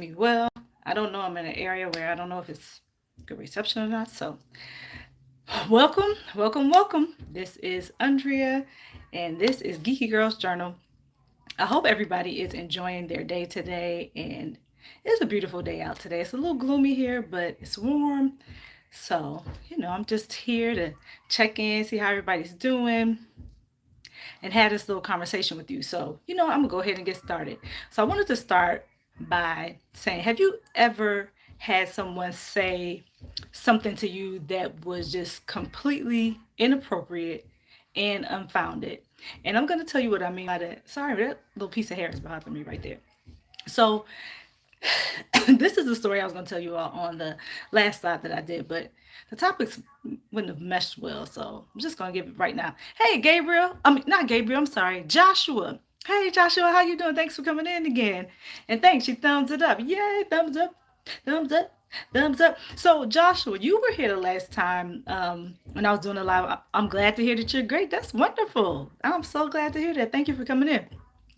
me well. I don't know. I'm in an area where I don't know if it's good reception or not. So, welcome, welcome, welcome. This is Andrea, and this is Geeky Girls Journal. I hope everybody is enjoying their day today, and it's a beautiful day out today. It's a little gloomy here, but it's warm. So, I'm just here to check in, see how everybody's doing, and have this little conversation with you. So, I'm gonna go ahead and get started. So, I wanted to start by saying, have you ever had someone say something to you that was just completely inappropriate and unfounded? And I'm gonna tell you what I mean by that. Sorry, that little piece of hair is bothering me right there. So, this is the story I was going to tell you all on the last slide that I did, but the topics wouldn't have meshed well, so I'm just going to give it right now. Hey, Gabriel. I mean, not Gabriel. I'm sorry, Joshua. Hey, Joshua, how you doing? Thanks for coming in again. And thanks, you thumbs it up. Yay, thumbs up, thumbs up, thumbs up. So, Joshua, you were here the last time when I was doing a live. I'm glad to hear that you're great. That's wonderful. I'm so glad to hear that. Thank you for coming in.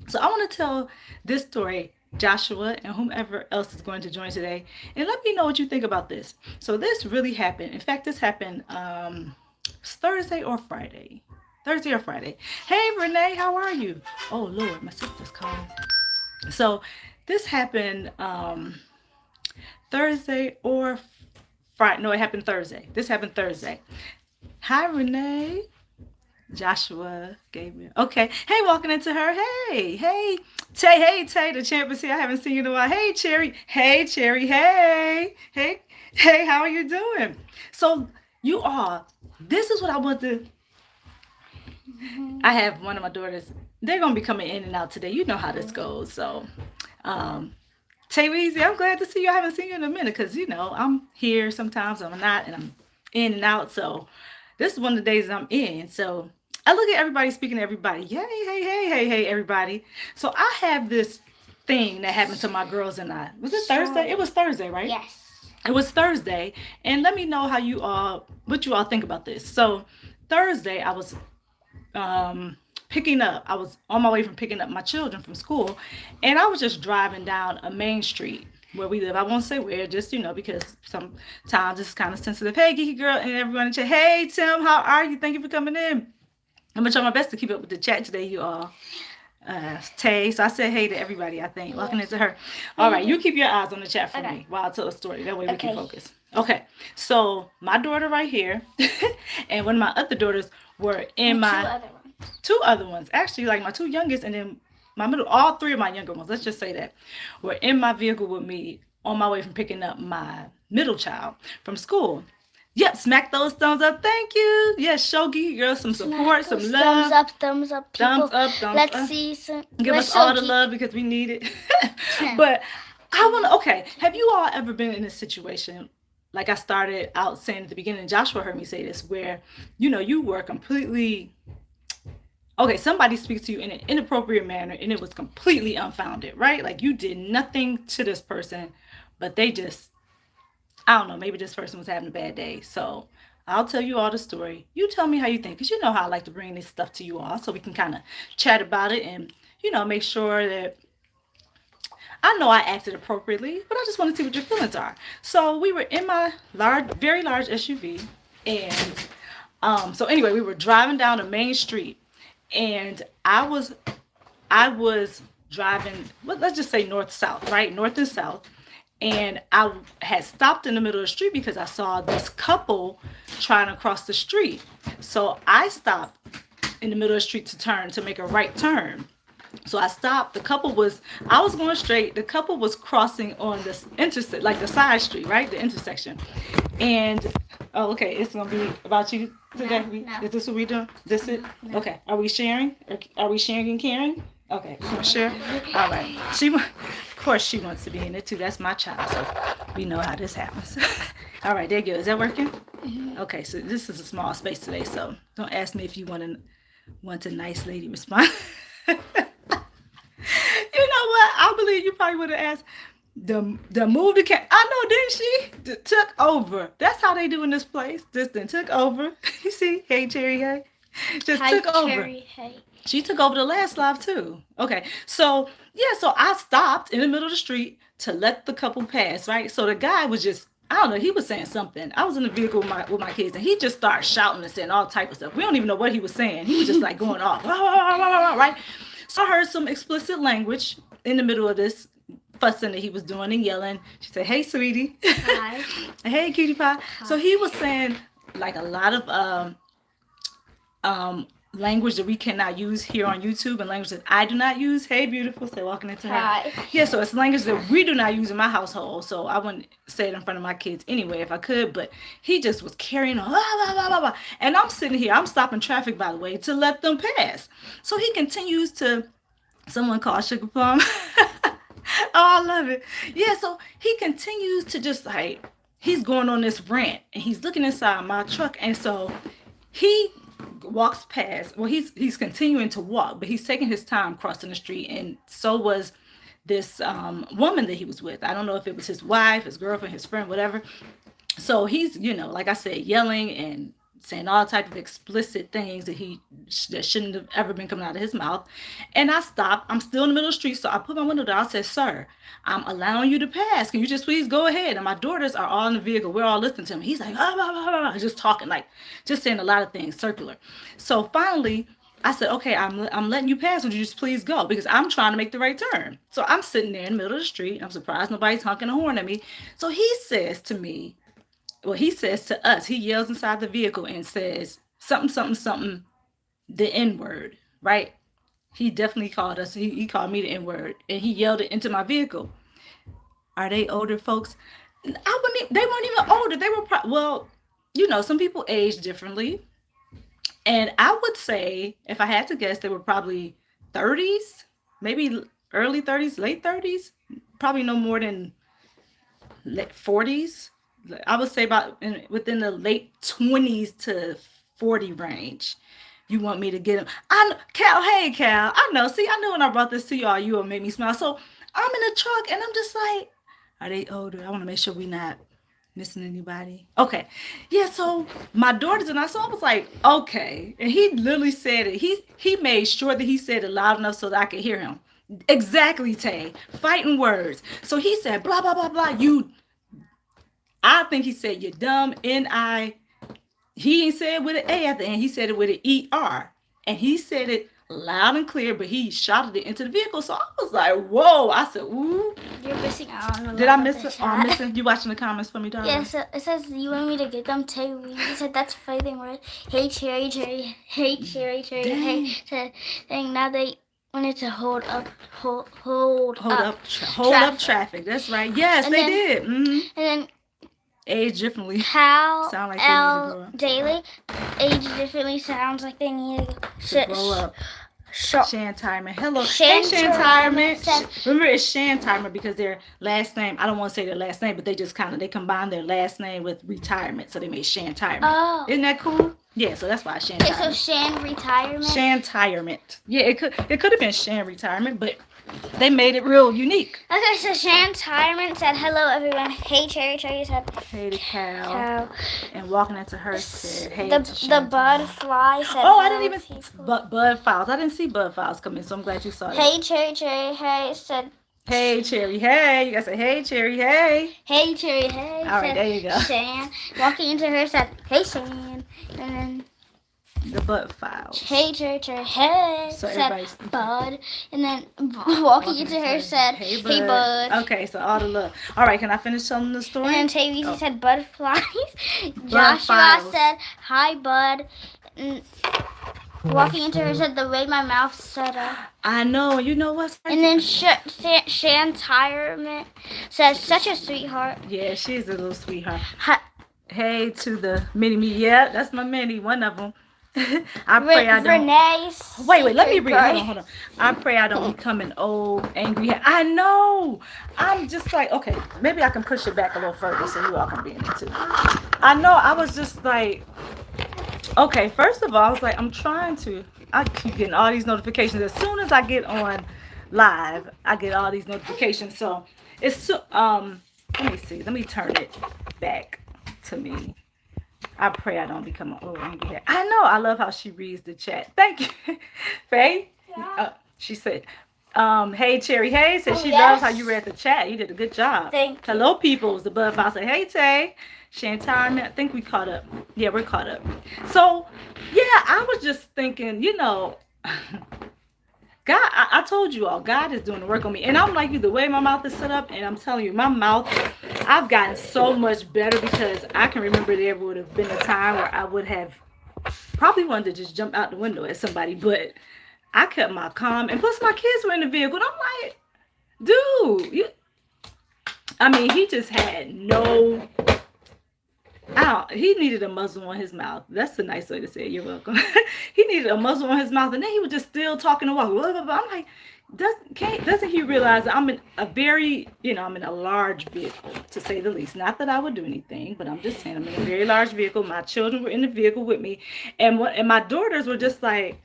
So I want to tell this story, Joshua, and whomever else is going to join today, and let me know what you think about this. So this really happened. In fact, this happened Thursday or Friday. Thursday or Friday. Hey, Renee, how are you? Oh, Lord, my sister's calling. So this happened Thursday or Friday. No, it happened Thursday. This happened Thursday. Hi, Renee. Joshua Gabriel. Okay. Hey, walking into her. Hey, hey, Tay. Hey, Tay. The champ is here. I haven't seen you in a while. Hey, Cherry. Hey, Cherry. Hey, hey, hey. How are you doing? So you all. This is what I want to. I have one of my daughters. They're gonna be coming in and out today. You know how this goes. So, Tay Weezy, I'm glad to see you. I haven't seen you in a minute because I'm here sometimes. I'm not, and I'm in and out. So this is one of the days I'm in. So I look at everybody speaking to everybody. Yay, hey, hey, hey, hey, everybody. So I have this thing that happened to my girls and I. Was it Thursday? It was Thursday, right? Yes. It was Thursday. And let me know what you all think about this. So Thursday, I was I was on my way from picking up my children from school. And I was just driving down a main street where we live. I won't say where, just because sometimes it's kind of sensitive. Hey, geeky girl, and everyone in chat. Hey, Tim, how are you? Thank you for coming in. I'm gonna try my best to keep up with the chat today, you all. Tay, so I said hey to everybody. I think walking into her. All right, you keep your eyes on the chat for me while I tell a story. That way we can focus. Okay, so my daughter right here, and one of my other daughters were in my two other ones. Actually, like my two youngest, and then my middle, all three of my younger ones, let's just say that, were in my vehicle with me on my way from picking up my middle child from school. Yep, smack those thumbs up. Thank you. Yes, show Geeky Girls some support, some love. Thumbs up, thumbs up. People. Thumbs up, thumbs Let's up. see some. Give us all the love because we need it. But okay, have you all ever been in a situation, like I started out saying at the beginning, Joshua heard me say this, where, you were completely, okay, somebody speaks to you in an inappropriate manner and it was completely unfounded, right? Like you did nothing to this person, but they just, I don't know, maybe this person was having a bad day. So I'll tell you all the story. You tell me how you think, because you know how I like to bring this stuff to you all so we can kind of chat about it and, make sure that I know I acted appropriately, but I just want to see what your feelings are. So we were in my very large SUV. And so anyway, we were driving down a main street and I was driving, well, let's just say north-south, right? North and south. And I had stopped in the middle of the street because I saw this couple trying to cross the street. So I stopped in the middle of the street to make a right turn. So I stopped. I was going straight. The couple was crossing on this like the side street, right? The intersection. And, oh, okay, it's going to be about you today. No. Is this what we're doing? This it? No. Okay. Are we sharing? Are we sharing and caring? Okay, we're going to share? All right. Of course, she wants to be in it too. That's my child, so we know how this happens. All right, there you go. Is that working? Mm-hmm. Okay, so this is a small space today, so don't ask me if you want a nice lady response. You know what? I believe you probably would have asked the move the cat. I know, didn't she? Took over. That's how they do in this place. Just then took over. You see? Hey, Cherry, hey. Just Hi, took over. Cherry. Hey. She took over the last live too. Okay, so yeah, so I stopped in the middle of the street to let the couple pass, right? So the guy was just, I don't know, he was saying something. I was in the vehicle with my kids, and he just started shouting and saying all type of stuff. We don't even know what he was saying. He was just like going off, right? So I heard some explicit language in the middle of this fussing that he was doing and yelling. She said, "Hey, sweetie." Hi. "Hey, cutie pie." So Hi. he was saying like a lot of language that we cannot use here on YouTube and language that I do not use. Hey, beautiful. Say, walking into her. Hi. Yeah, so it's language that we do not use in my household. So I wouldn't say it in front of my kids anyway if I could. But he just was carrying on. Blah, blah, blah, blah, blah. And I'm sitting here. I'm stopping traffic, by the way, to let them pass. So he continues to. Someone called Sugar Plum. Oh, I love it. Yeah, so he continues to just like, he's going on this rant and he's looking inside my truck. And so he walks past. Well, he's continuing to walk, but he's taking his time crossing the street, and so was this woman that he was with. I don't know if it was his wife, his girlfriend, his friend, whatever. So he's, like I said, yelling and saying all type of explicit things that shouldn't have ever been coming out of his mouth. And I stopped. I'm still in the middle of the street, so I put my window down. I said, "Sir, I'm allowing you to pass. Can you just please go ahead?" And my daughters are all in the vehicle. We're all listening to him. He's like, "Ah, blah, blah, blah, blah," just talking, like just saying a lot of things circular. So finally, I said, "Okay, I'm letting you pass. Would you just please go?" Because I'm trying to make the right turn. So I'm sitting there in the middle of the street. I'm surprised nobody's honking a horn at me. So he says to me, well, he says to us, he yells inside the vehicle and says something, something, something, the N word, right? He definitely called us. He called me the N word, and he yelled it into my vehicle. Are they older folks? I wouldn't. They weren't even older. They were well, some people age differently, and I would say if I had to guess, they were probably 30s, maybe early 30s, late 30s, probably no more than late 40s. I would say within the late 20s to 40 range. You want me to get him? Cal. Hey, Cal. I know. See, I knew when I brought this to y'all, you would make me smile. So I'm in the truck, and I'm just like, are they older? I want to make sure we not missing anybody. Okay, yeah. So my daughters and I. So I was like, okay, and he literally said it. He made sure that he said it loud enough so that I could hear him. Exactly, Tay. Fighting words. So he said, blah blah blah blah. I think he said you're dumb. He ain't said it with an A at the end. He said it with an ER. And he said it loud and clear, but he shouted it into the vehicle. So I was like, whoa. I said, ooh. You're missing out on a Did lot I of miss the it? Oh, I'm chat. missing. You watching the comments for me, darling? Yeah, so it says you want me to get them too. He said that's fighting word. Hey, Cherry, Cherry. Hey, Cherry, Cherry. Dang. Hey, said, dang, now they wanted to hold up Traffic. That's right. Yes, they did. Mm-hmm. And then Age differently. Cal Sound like they need to grow L up. Daily, age differently sounds like they need To grow up. Shan Timer. Hello. Shan Hey, Shan Timer. said- Remember, it's Shan Timer because their last name, I don't want to say their last name, but they just they combine their last name with retirement. So they made Shan Timer. Oh. Isn't that cool? Yeah, so that's why Shan Okay, Timer. so Shan Retirement. Shan Retirement. Yeah, it could have been Shan Retirement, but they made it real unique. Okay, so Shan Retirement said, hello, everyone. Hey, Cherry. Cherry said, Hey to Cal. Cal. And walking into her said, hey the to Shan. Bud Fly said, Oh, I didn't even Bud Files. I didn't see Bud Files come in, so I'm glad you saw that. Hey, Cherry. Cherry. Hey, said, hey, Cherry. Hey. You gotta say, hey, Cherry. Hey. Hey, Cherry. Hey. All right, there you go. Shan. Walking into her said, hey, Shan. And then the Bud Files. Hey, Cherry, Cherry, hey, so said Bud. And then walking into her said, hey, Bud. Okay, so all the love. All right, can I finish telling the story? And then Tavy said, butterflies. Joshua said, hi, Bud. And walking into her said, the way my mouth set up. I know, you know what? And then Shan Tirement says, such a sweetheart. Yeah, she's a little sweetheart. Hey to the mini me. Yeah, that's my mini, one of them. I pray I don't. Wait, let me read. Hold on. I pray I don't become an old, angry. I know. I'm just like, okay, maybe I can push it back a little further so you all can be in it too. I know. I was just like, okay, first of all, I was like, I keep getting all these notifications. As soon as I get on live, I get all these notifications. So it's, let me see. Let me turn it back to me. I pray I don't become an old angry head. I know. I love how she reads the chat. Thank you, Faye. She said, hey, Cherry Hayes said she loves how you read the chat. You did a good job. Thank you. Hello, peoples. The Bud File said, hey, Tay. Chantal, I think we caught up. Yeah, we're caught up. So, yeah, I was just thinking, God, I told you all, God is doing the work on me. And I'm like you, the way my mouth is set up, and I'm telling you, my mouth, I've gotten so much better because I can remember there would have been a time where I would have probably wanted to just jump out the window at somebody, but I kept my calm. And plus, my kids were in the vehicle, and I'm like, dude, I mean, he just had no. He needed a muzzle on his mouth. That's the nice way to say it. You're welcome. He needed a muzzle on his mouth, and then he was just still talking to walk. Blah, blah, blah. I'm like, doesn't he realize that I'm in a very, I'm in a large vehicle, to say the least. Not that I would do anything, but I'm just saying I'm in a very large vehicle. My children were in the vehicle with me, and my daughters were just like,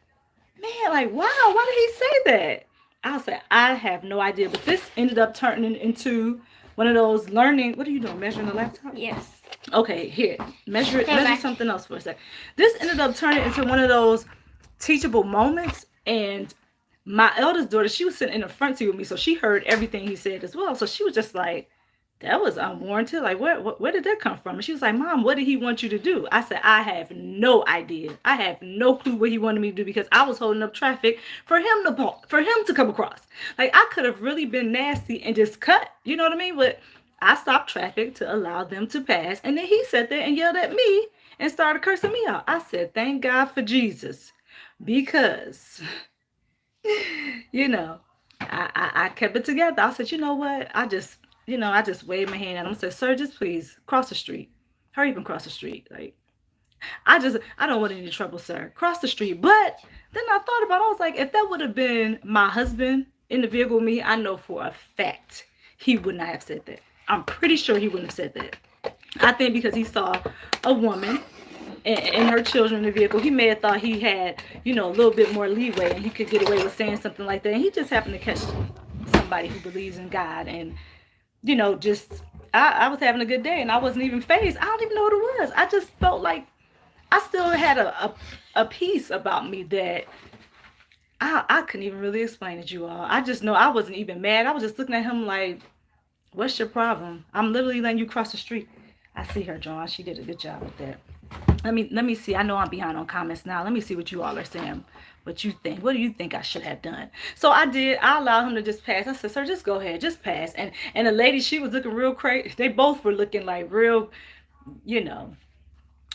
man, like, wow, why did he say that? I'll say, I have no idea, but this ended up turning into one of those learning. What are you doing? Measuring the laptop? Yes. Okay, here, measure something else for a sec. This ended up turning into one of those teachable moments, and my eldest daughter, she was sitting in the front seat with me, so she heard everything he said as well. So she was just like, that was unwarranted. Like, where did that come from? And she was like, Mom, what did he want you to do? I said, I have no idea. I have no clue what he wanted me to do because I was holding up traffic for him to come across. Like, I could have really been nasty and just cut. You know what I mean? But I stopped traffic to allow them to pass. And then he sat there and yelled at me and started cursing me out. I said, thank God for Jesus. Because, I kept it together. I said, you know what? I just waved my hand at him and said, sir, just please cross the street. Hurry up and cross the street. Like, I don't want any trouble, sir. Cross the street. But then I thought about it. I was like, if that would have been my husband in the vehicle with me, I know for a fact he would not have said that. I'm pretty sure he wouldn't have said that. I think because he saw a woman and her children in the vehicle, he may have thought he had, a little bit more leeway and he could get away with saying something like that. And he just happened to catch somebody who believes in God. And, just, I was having a good day and I wasn't even phased. I don't even know what it was. I just felt like I still had a peace about me that I couldn't even really explain it, you all. I just know I wasn't even mad. I was just looking at him like, what's your problem? I'm literally letting you cross the street. I see her, John. She did a good job with that. Let me see. I know I'm behind on comments now. Let me see what you all are saying. What you think? What do you think I should have done? So I did. I allowed him to just pass. I said, sir, just go ahead. Just pass. And the lady, she was looking real crazy. They both were looking like real,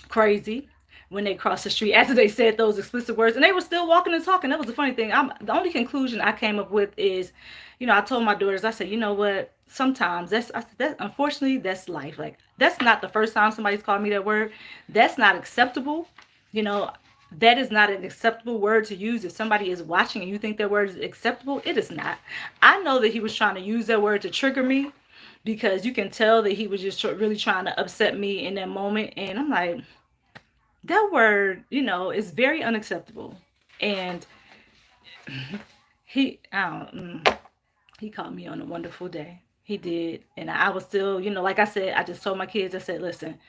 crazy when they crossed the street after they said those explicit words. And they were still walking and talking. That was the funny thing. The only conclusion I came up with is, I told my daughters, I said, you know what? Sometimes unfortunately, that's life. Like, that's not the first time somebody's called me that word. That's not acceptable. That is not an acceptable word to use. If somebody is watching and you think that word is acceptable, it is not. I know that he was trying to use that word to trigger me because you can tell that he was just really trying to upset me in that moment. And I'm like, that word, is very unacceptable. And he called me on a wonderful day. He did. And I was still, like I said, I just told my kids, I said, listen,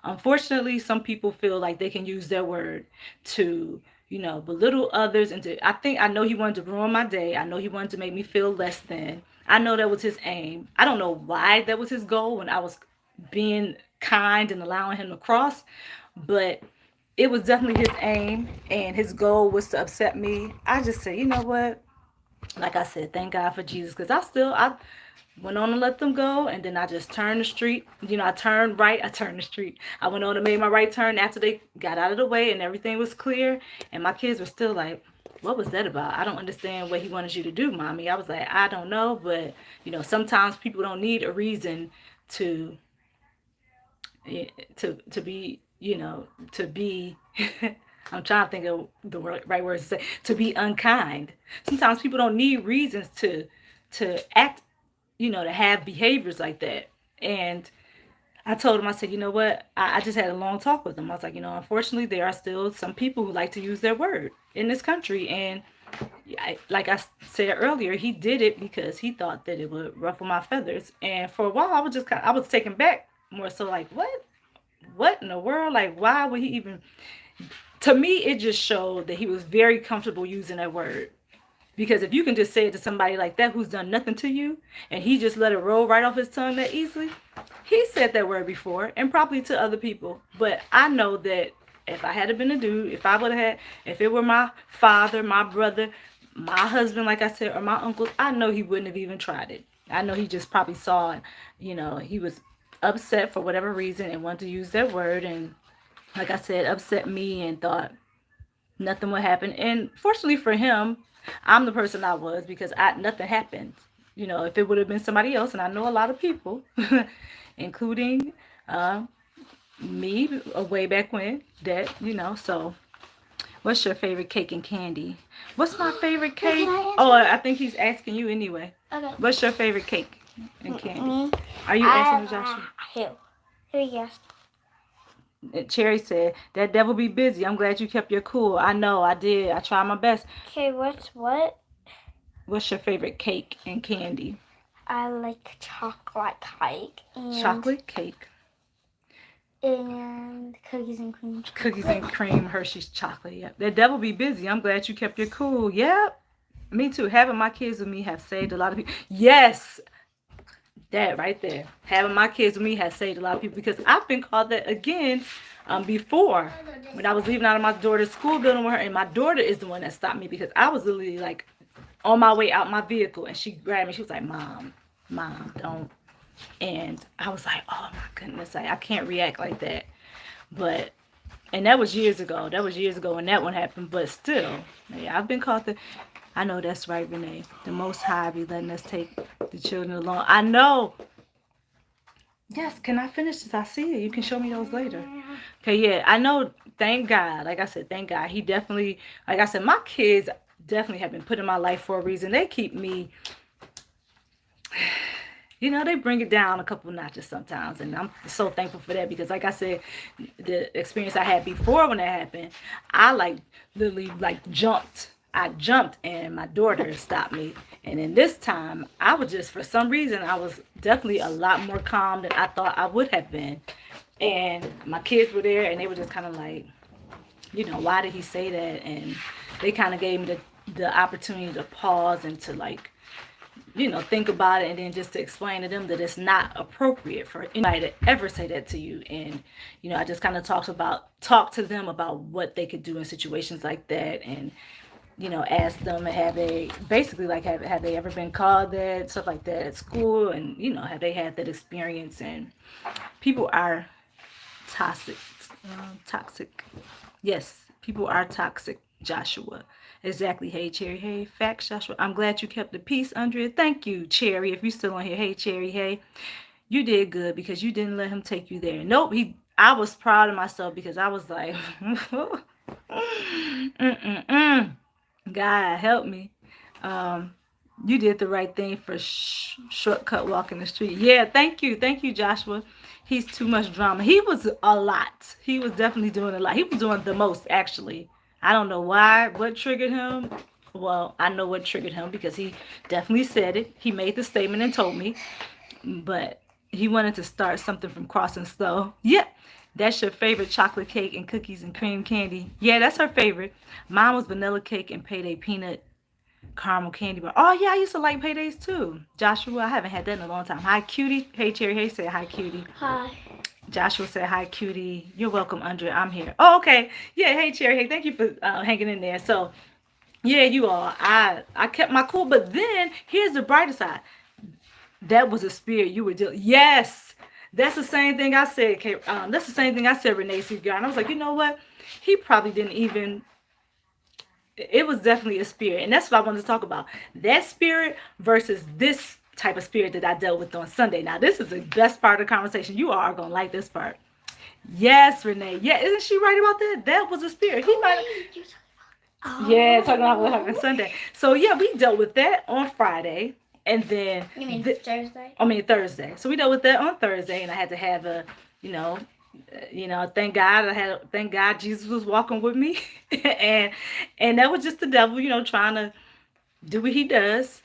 unfortunately, some people feel like they can use their word to, belittle others. And I know he wanted to ruin my day. I know he wanted to make me feel less than. I know that was his aim. I don't know why that was his goal when I was being kind and allowing him to cross. But it was definitely his aim. And his goal was to upset me. I just said, you know what? Like I said, thank God for Jesus. Because I went on and let them go, and then I just turned the street. I turned right. I turned the street. I went on and made my right turn after they got out of the way and everything was clear. And my kids were still like, what was that about? I don't understand what he wanted you to do, Mommy. I was like, I don't know, but, sometimes people don't need a reason to be, to be, I'm trying to think of the right words to say, to be unkind. Sometimes people don't need reasons to act, to have behaviors like that. And I told him, I said, you know what? I just had a long talk with him. I was like, unfortunately, there are still some people who like to use their word in this country. And like I said earlier, he did it because he thought that it would ruffle my feathers. And for a while, I was taken back more so like, what? what in the world? Like, why would he even? To me, it just showed that he was very comfortable using that word. Because if you can just say it to somebody like that who's done nothing to you, and he just let it roll right off his tongue that easily, he said that word before, and probably to other people. But I know that if I had been a dude, if I would have had, if it were my father, my brother, my husband, like I said, or my uncle, I know he wouldn't have even tried it. I know he just probably saw it. He was upset for whatever reason and wanted to use that word, and like I said, upset me and thought nothing would happen. And fortunately for him, I'm the person I was because nothing happened. If it would have been somebody else, and I know a lot of people, including uh, me way back when, so what's your favorite cake and candy? What's my favorite Wait, cake? can I answer? Oh, I think he's asking you anyway. Okay. What's your favorite cake and candy? Me? Are you asking Joshua? Who you asked? Cherry said, that devil be busy. I'm glad you kept your cool. I know, I did. I tried my best. Okay, what's what? What's your favorite cake and candy? I like chocolate cake Chocolate cake. and cookies and cream. Cookies and cream, Hershey's chocolate. Yep. That devil be busy. I'm glad you kept your cool. Yep. Me too. Having my kids with me have saved a lot of people. Yes. That right there. Having my kids with me has saved a lot of people because I've been called that again before when I was leaving out of my daughter's school building with her, and my daughter is the one that stopped me because I was literally like on my way out my vehicle, and she grabbed me. She was like, Mom, don't. And I was like, oh my goodness, I can't react like that. But and that was years ago. That was years ago when that one happened. But still, yeah, I've been called the. I know that's right, Renee. The Most High be letting us take the children along. I know. Yes, can I finish this? I see it. You can show me those later. Okay, yeah, I know. Thank God. Like I said, thank God. He definitely, like I said, my kids definitely have been put in my life for a reason. They keep me, they bring it down a couple notches sometimes. And I'm so thankful for that because, like I said, the experience I had before when that happened, I like literally like jumped. I jumped and my daughter stopped me. And then this time, I was just, for some reason, I was definitely a lot more calm than I thought I would have been. And my kids were there and they were just kind of like, why did he say that? And they kind of gave me the opportunity to pause and to like, think about it, and then just to explain to them that it's not appropriate for anybody to ever say that to you. And, I just kind of talk to them about what they could do in situations like that. And, ask them, have they basically like, have they ever been called that, stuff like that at school? And, have they had that experience? And people are toxic, toxic. Yes, people are toxic, Joshua. Exactly. Hey, Cherry. Hey, facts, Joshua. I'm glad you kept the peace, Andrea. Thank you, Cherry. If you're still on here, hey, Cherry. Hey, you did good because you didn't let him take you there. Nope. I was proud of myself because I was like, God help me. Um, you did the right thing for shortcut walking the street. Yeah, thank you, Joshua. He's too much drama. He was a lot. He was definitely doing a lot. He was doing the most, actually. I don't know why, what triggered him. Well, I know what triggered him because he definitely said it. He made the statement and told me. But he wanted to start something from crossing slow. Yep. That's your favorite chocolate cake and cookies and cream candy. Yeah, that's her favorite. Mine was vanilla cake and payday peanut caramel candy bar. Oh yeah, I used to like paydays too. Joshua, I haven't had that in a long time. Hi cutie. Hey Cherry. Hey, say hi cutie. Hi. Joshua said hi cutie. You're welcome, Andrea. I'm here. Oh okay. Yeah. Hey Cherry. Hey, thank you for hanging in there. So yeah, you all. I kept my cool, but then here's the brighter side. That was a spirit you were dealing. Yes, that's the same thing I said. That's the same thing I said, Renee Seagull. And I was like, you know what? He probably didn't even. It was definitely a spirit, and that's what I wanted to talk about. That spirit versus this type of spirit that I dealt with on Sunday. Now, this is the best part of the conversation. You all are gonna like this part. Yes, Renee. Yeah, isn't she right about that? That was a spirit. He might. Yeah, talking about what happened Sunday. So yeah, we dealt with that on Friday. And then You mean Thursday? Thursday. So we dealt with that on Thursday, and I had to have thank God Jesus was walking with me, and that was just the devil, trying to do what he does,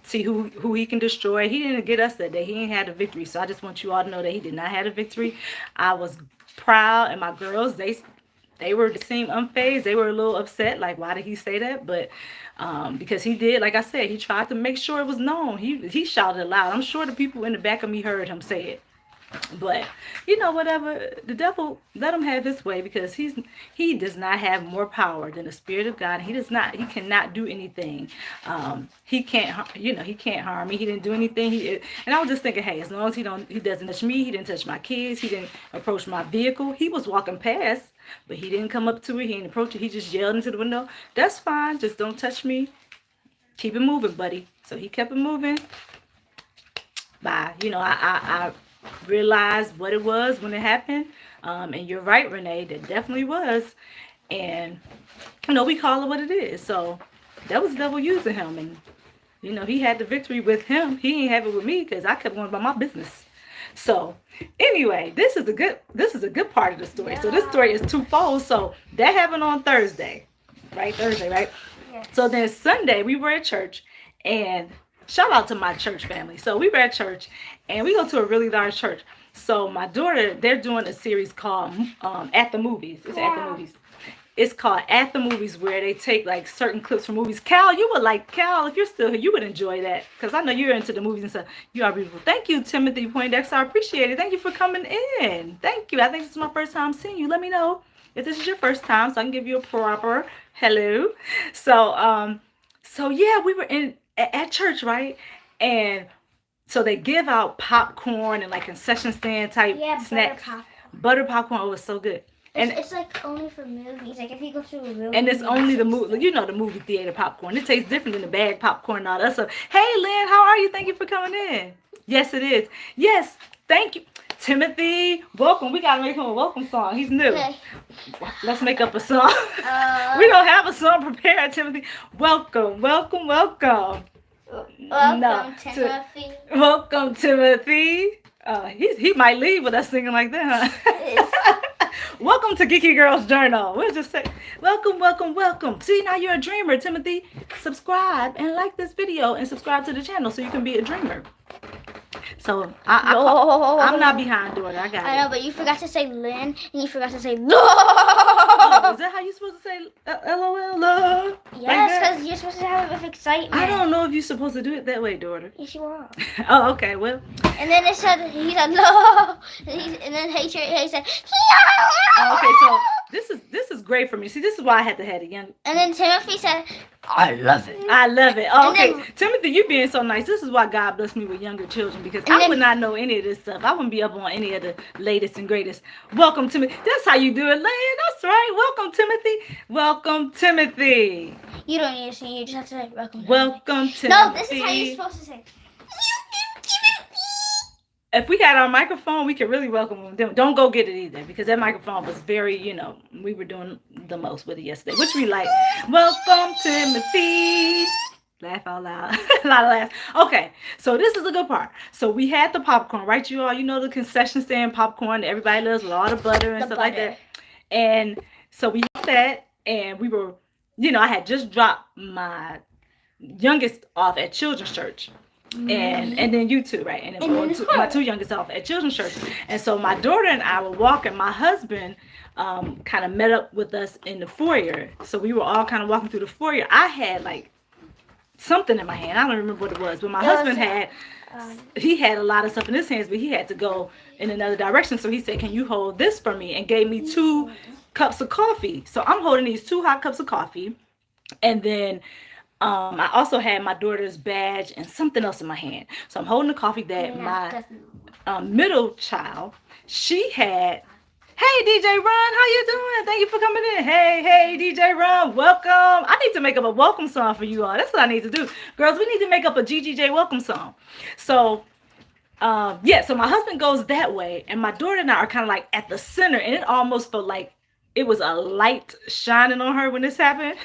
see who he can destroy. He didn't get us that day. He ain't had a victory. So I just want you all to know that he did not have a victory. I was proud, and my girls, they were the same unfazed. They were a little upset, like, why did he say that? But because he did, like I said, he tried to make sure it was known. He shouted it loud. I'm sure the people in the back of me heard him say it. But whatever, the devil, let him have his way, because he does not have more power than the Spirit of God. He cannot do anything. He can't, he can't harm me. He didn't do anything. And I was just thinking, hey, as long as he doesn't touch me, he didn't touch my kids, he didn't approach my vehicle. He was walking past, but he didn't come up to it. He didn't approach it. He just yelled into the window. That's fine. Just don't touch me. Keep it moving, buddy. So he kept it moving. Bye. I realized what it was when it happened. And you're right, Renee, that definitely was. And we call it what it is. So that was the devil using him. And he had the victory with him. He didn't have it with me, because I kept going about my business. So anyway, this is a good part of the story. So this story is twofold. So that happened on Thursday, right? Yes. So then Sunday we were at church, and shout out to my church family. So we were at church, and we go to a really large church. So my daughter, they're doing a series called At the Movies. It's At the Movies. It's called At the Movies, where they take like certain clips from movies. Cal, if you're still here, you would enjoy that, because I know you're into the movies and stuff. You are beautiful. Thank you, Timothy Poindexter. I appreciate it. Thank you for coming in. Thank you. I think this is my first time seeing you. Let me know if this is your first time, so I can give you a proper hello. So yeah, we were at church, right? And so they give out popcorn and like concession stand type snacks. Butter popcorn. Oh, it was so good. And it's like only for movies. Like if you go to a movie. And it's only the movie, the movie theater popcorn. It tastes different than the bag popcorn and all that stuff. Hey, Lynn, how are you? Thank you for coming in. Yes, it is. Yes, thank you. Timothy, welcome. We got to make him a welcome song. He's new. Okay. Let's make up a song. We don't have a song prepared, Timothy. Welcome, welcome, welcome. Welcome, Timothy. Welcome, Timothy. He might leave with us singing like that, huh? Welcome to Geeky Girls Journal. We'll just say, welcome, welcome, welcome. See, now you're a dreamer, Timothy. Subscribe and like this video and subscribe to the channel so you can be a dreamer. So I'm not behind, daughter. I got it. I know, but you forgot to say Lynn, and you forgot to say LOL. Oh, is that how you're supposed to say LOL? Yes, because you're supposed to have it with excitement. I don't know if you're supposed to do it that way, daughter. Yes, you are. Oh, okay, well. And then he said LOL, and then he said oh, okay, so this is great for me. See, this is why I had to have a young. And then Timothy said, I love it. I love it. Oh, okay, then, Timothy, you being so nice. This is why God blessed me with younger children, because I would not know any of this stuff. I wouldn't be up on any of the latest and greatest. Welcome, Timothy. That's how you do it, Lynn. That's right. Welcome, Timothy. Welcome, Timothy. You don't need to sing. You just have to say welcome. Welcome, Timothy. No, this is how you're supposed to say. If we had our microphone, we could really welcome them. Don't go get it either, because that microphone was very, we were doing the most with it yesterday, which we like. Welcome, Timothy. Laugh out loud. A lot of laughs. Okay, so this is a good part. So we had the popcorn, right, you all? You know the concession stand popcorn that everybody loves with all the butter and stuff like that. And so we had that, and we were, I had just dropped my youngest off at Children's Church. And then you two, right? And then my two youngest off at Children's Church. And so my daughter and I were walking. My husband kind of met up with us in the foyer. So we were all kind of walking through the foyer. I had like something in my hand. I don't remember what it was. But my husband he had a lot of stuff in his hands, but he had to go in another direction. So he said, can you hold this for me? And gave me 2 cups of coffee. So I'm holding these 2 hot cups of coffee. And then I also had my daughter's badge and something else in my hand. So I'm holding the coffee that my middle child, she had. Hey, DJ Ron, how you doing? Thank you for coming in. Hey, DJ Ron, welcome. I need to make up a welcome song for you all. That's what I need to do. Girls, we need to make up a GGJ welcome song. So, so my husband goes that way, and my daughter and I are kind of like at the center, and it almost felt like it was a light shining on her when this happened.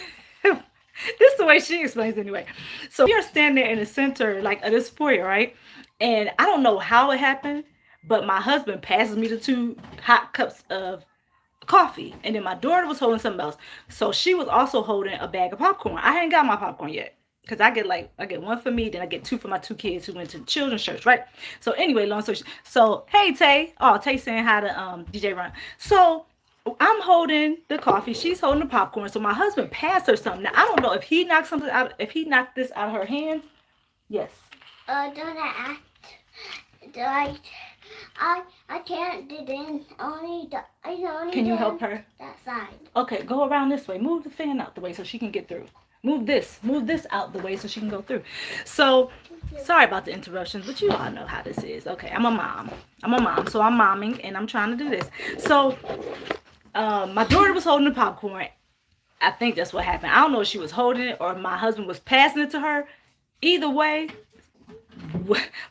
This is the way she explains it anyway. So we are standing there in the center, like of this foyer, right? And I don't know how it happened, but my husband passes me the 2 hot cups of coffee. And then my daughter was holding something else. So she was also holding a bag of popcorn. I hadn't got my popcorn yet. Because I get one for me, then I get two for my two kids who went to the children's church, right? So anyway, long story. So hey Tay, oh Tay saying hi to DJ Run. So I'm holding the coffee, she's holding the popcorn. So my husband passed her something. Now I don't know if he knocked something out, if he knocked this out of her hand. Yes. Don't act like I can't get in. I only Can you help her? That side. Okay, go around this way. Move the fan out the way so she can get through. Move this out the way so she can go through. So, sorry about the interruptions, but you all know how this is. Okay, I'm a mom. So I'm momming and I'm trying to do this. So, my daughter was holding the popcorn. I think that's what happened. I don't know if she was holding it or my husband was passing it to her. Either way,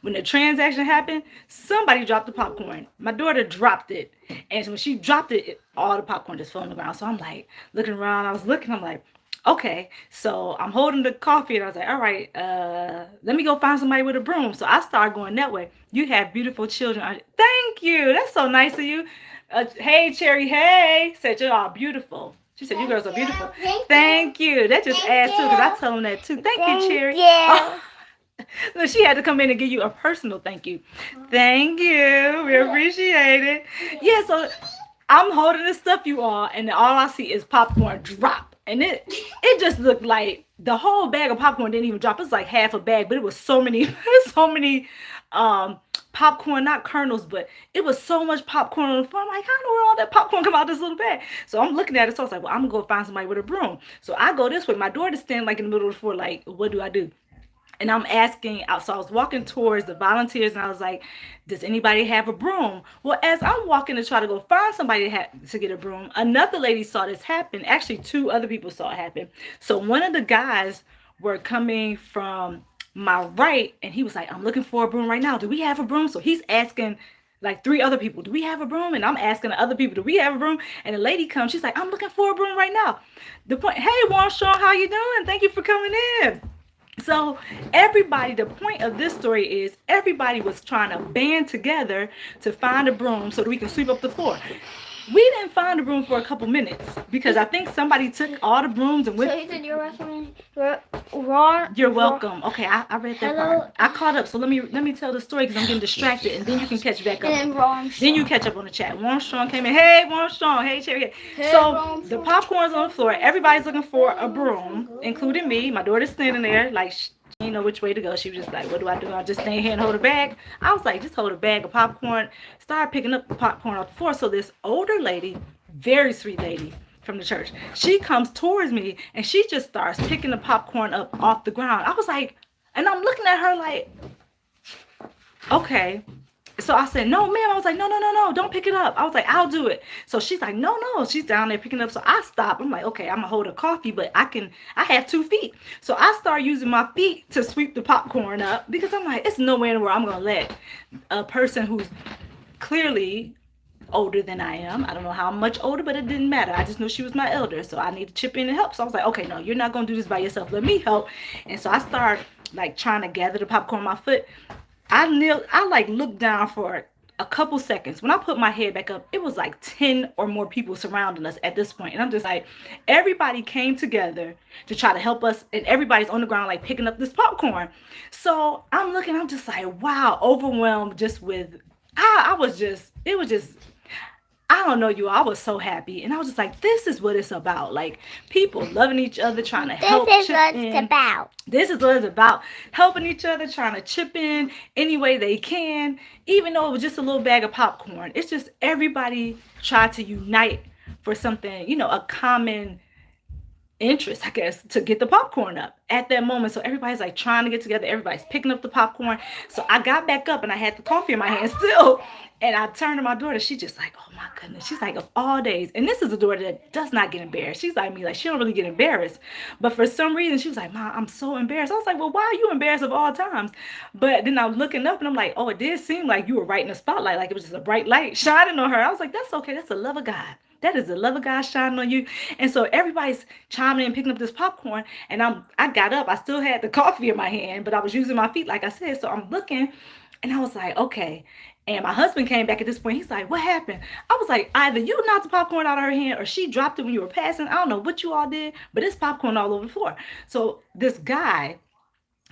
when the transaction happened, somebody dropped the popcorn. My daughter dropped it. And when she dropped it, all the popcorn just fell on the ground. So I'm like looking around. I'm like, okay. So I'm holding the coffee and I was like, all right, let me go find somebody with a broom. So I started going that way. You have beautiful children. Thank you. That's so nice of you. Hey, Cherry, hey. Said you're all beautiful. She said, you girls are beautiful. Thank you. That just adds too, because I told them that too. Thank you, Cherry. Oh. Look, she had to come in and give you a personal thank you. Thank you. We appreciate it. Yeah, so I'm holding this stuff, you all, and all I see is popcorn drop. And it just looked like the whole bag of popcorn didn't even drop. It was like half a bag, but it was so many, popcorn, not kernels, but it was so much popcorn on the floor. I'm like, I know where all that popcorn come out of this little bag. So I'm looking at it, so I was like, well, I'm gonna go find somebody with a broom. So I go this way. My daughter's standing like in the middle of the floor, like, what do I do? And I'm asking out. So I was walking towards the volunteers and I was like, does anybody have a broom? Well, as I'm walking to try to go find somebody to get a broom, another lady saw this happen. Actually, two other people saw it happen. So one of the guys were coming from my right and he was like, I'm looking for a broom right now. Do we have a broom? So he's asking like three other people, do we have a broom? And I'm asking the other people, do we have a broom? And the lady comes, she's like, I'm looking for a broom right now. The point, hey, Warmstrong, how you doing? Thank you for coming in. So everybody, the point of this story is everybody was trying to band together to find a broom so that we can sweep up the floor. We didn't find a broom for a couple minutes because I think somebody took all the brooms and went. So you said you're recommending Ron? You're welcome. Okay, I read that part. I caught up, so let me tell the story because I'm getting distracted, and then you can catch back up. And then Then you catch up on the chat. Warmstrong came in. Hey, Warmstrong. Hey, Cherry. Hey, so the popcorn's on the floor. Everybody's looking for a broom, including me. My daughter's standing there like she didn't know which way to go. She was just like, what do? I just stand here and hold a bag? I was like, just hold a bag of popcorn. Started picking up the popcorn off the floor. So this older lady, very sweet lady from the church, she comes towards me and she just starts picking the popcorn up off the ground. I was like, and I'm looking at her like, okay. So I said, no, ma'am. I was like, no, don't pick it up. I was like, I'll do it. So she's like, no. She's down there picking it up. So I stopped. I'm like, okay, I'm gonna hold a coffee, but I have 2 feet. So I start using my feet to sweep the popcorn up because I'm like, it's no way in the world I'm gonna let a person who's clearly older than I am. I don't know how much older, but it didn't matter. I just knew she was my elder. So I need to chip in and help. So I was like, okay, no, you're not gonna do this by yourself. Let me help. And so I started like trying to gather the popcorn on my foot. I like looked down for a couple seconds. When I put my head back up, it was like 10 or more people surrounding us at this point. And I'm just like, everybody came together to try to help us. And everybody's on the ground like picking up this popcorn. So I'm looking, I'm just like, wow, overwhelmed just with, it was just, I don't know, you all. I was so happy. And I was just like, this is what it's about. Like, people loving each other, trying to help. This is what it's about. This is what it's about. Helping each other, trying to chip in any way they can. Even though it was just a little bag of popcorn. It's just everybody tried to unite for something, a common interest, I guess, to get the popcorn up at that moment. So everybody's like trying to get together. Everybody's picking up the popcorn. So I got back up and I had the coffee in my hand still. And I turned to my daughter. She just like, oh my goodness. She's like, of all days. And this is a daughter that does not get embarrassed. She's like me. Like, she don't really get embarrassed. But for some reason, she was like, Mom, I'm so embarrassed. I was like, well, why are you embarrassed of all times? But then I'm looking up and I'm like, oh, it did seem like you were right in the spotlight. Like it was just a bright light shining on her. I was like, that's okay. That's the love of God. That is the love of God shining on you. And so everybody's chiming in, picking up this popcorn. And I got up. I still had the coffee in my hand, but I was using my feet, like I said. So I'm looking and I was like, okay. And my husband came back at this point. He's like, what happened? I was like, either you knocked the popcorn out of her hand or she dropped it when you were passing. I don't know what you all did, but it's popcorn all over the floor. So this guy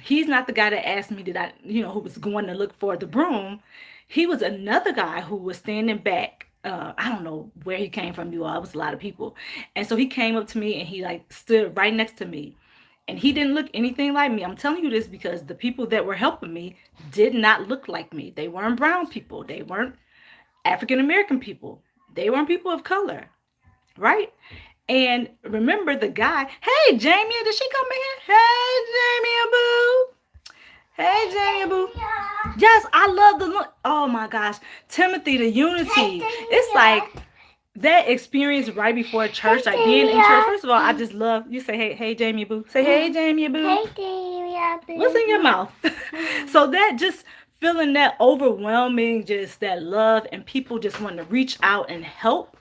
He's not the guy that asked me, did I, who was going to look for the broom. He was another guy who was standing back. I don't know where he came from, you all. It was a lot of people. And so he came up to me and he like stood right next to me. And he didn't look anything like me. I'm telling you this because the people that were helping me did not look like me. They weren't brown people. They weren't African American people. They weren't people of color, right? And remember the guy, hey Jamie, did she come in here? Hey Jamie Boo. Hey Jamie Boo. Yes, I love the look. Oh my gosh. Timothy, the unity. It's like that experience right before church, like being in church. First of all, I just love you say, hey Jamie Boo. Say hey Jamie Boo. Hey, Jamie Boo. What's in your mouth? So that just feeling that overwhelming, just that love and people just wanting to reach out and help.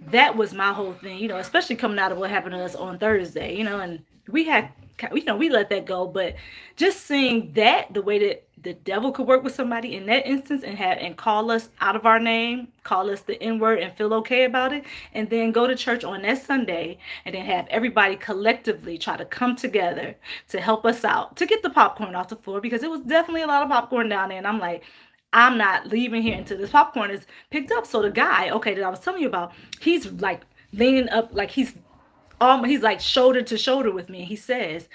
That was my whole thing, especially coming out of what happened to us on Thursday, and we had, we let that go, but just seeing that the way that the devil could work with somebody in that instance and have and call us out of our name, call us the N word and feel okay about it, and then go to church on that Sunday and then have everybody collectively try to come together to help us out to get the popcorn off the floor because it was definitely a lot of popcorn down there, and I'm like, I'm not leaving here until this popcorn is picked up. So the guy, okay, that I was telling you about, he's like leaning up, like he's like shoulder to shoulder with me. And he says,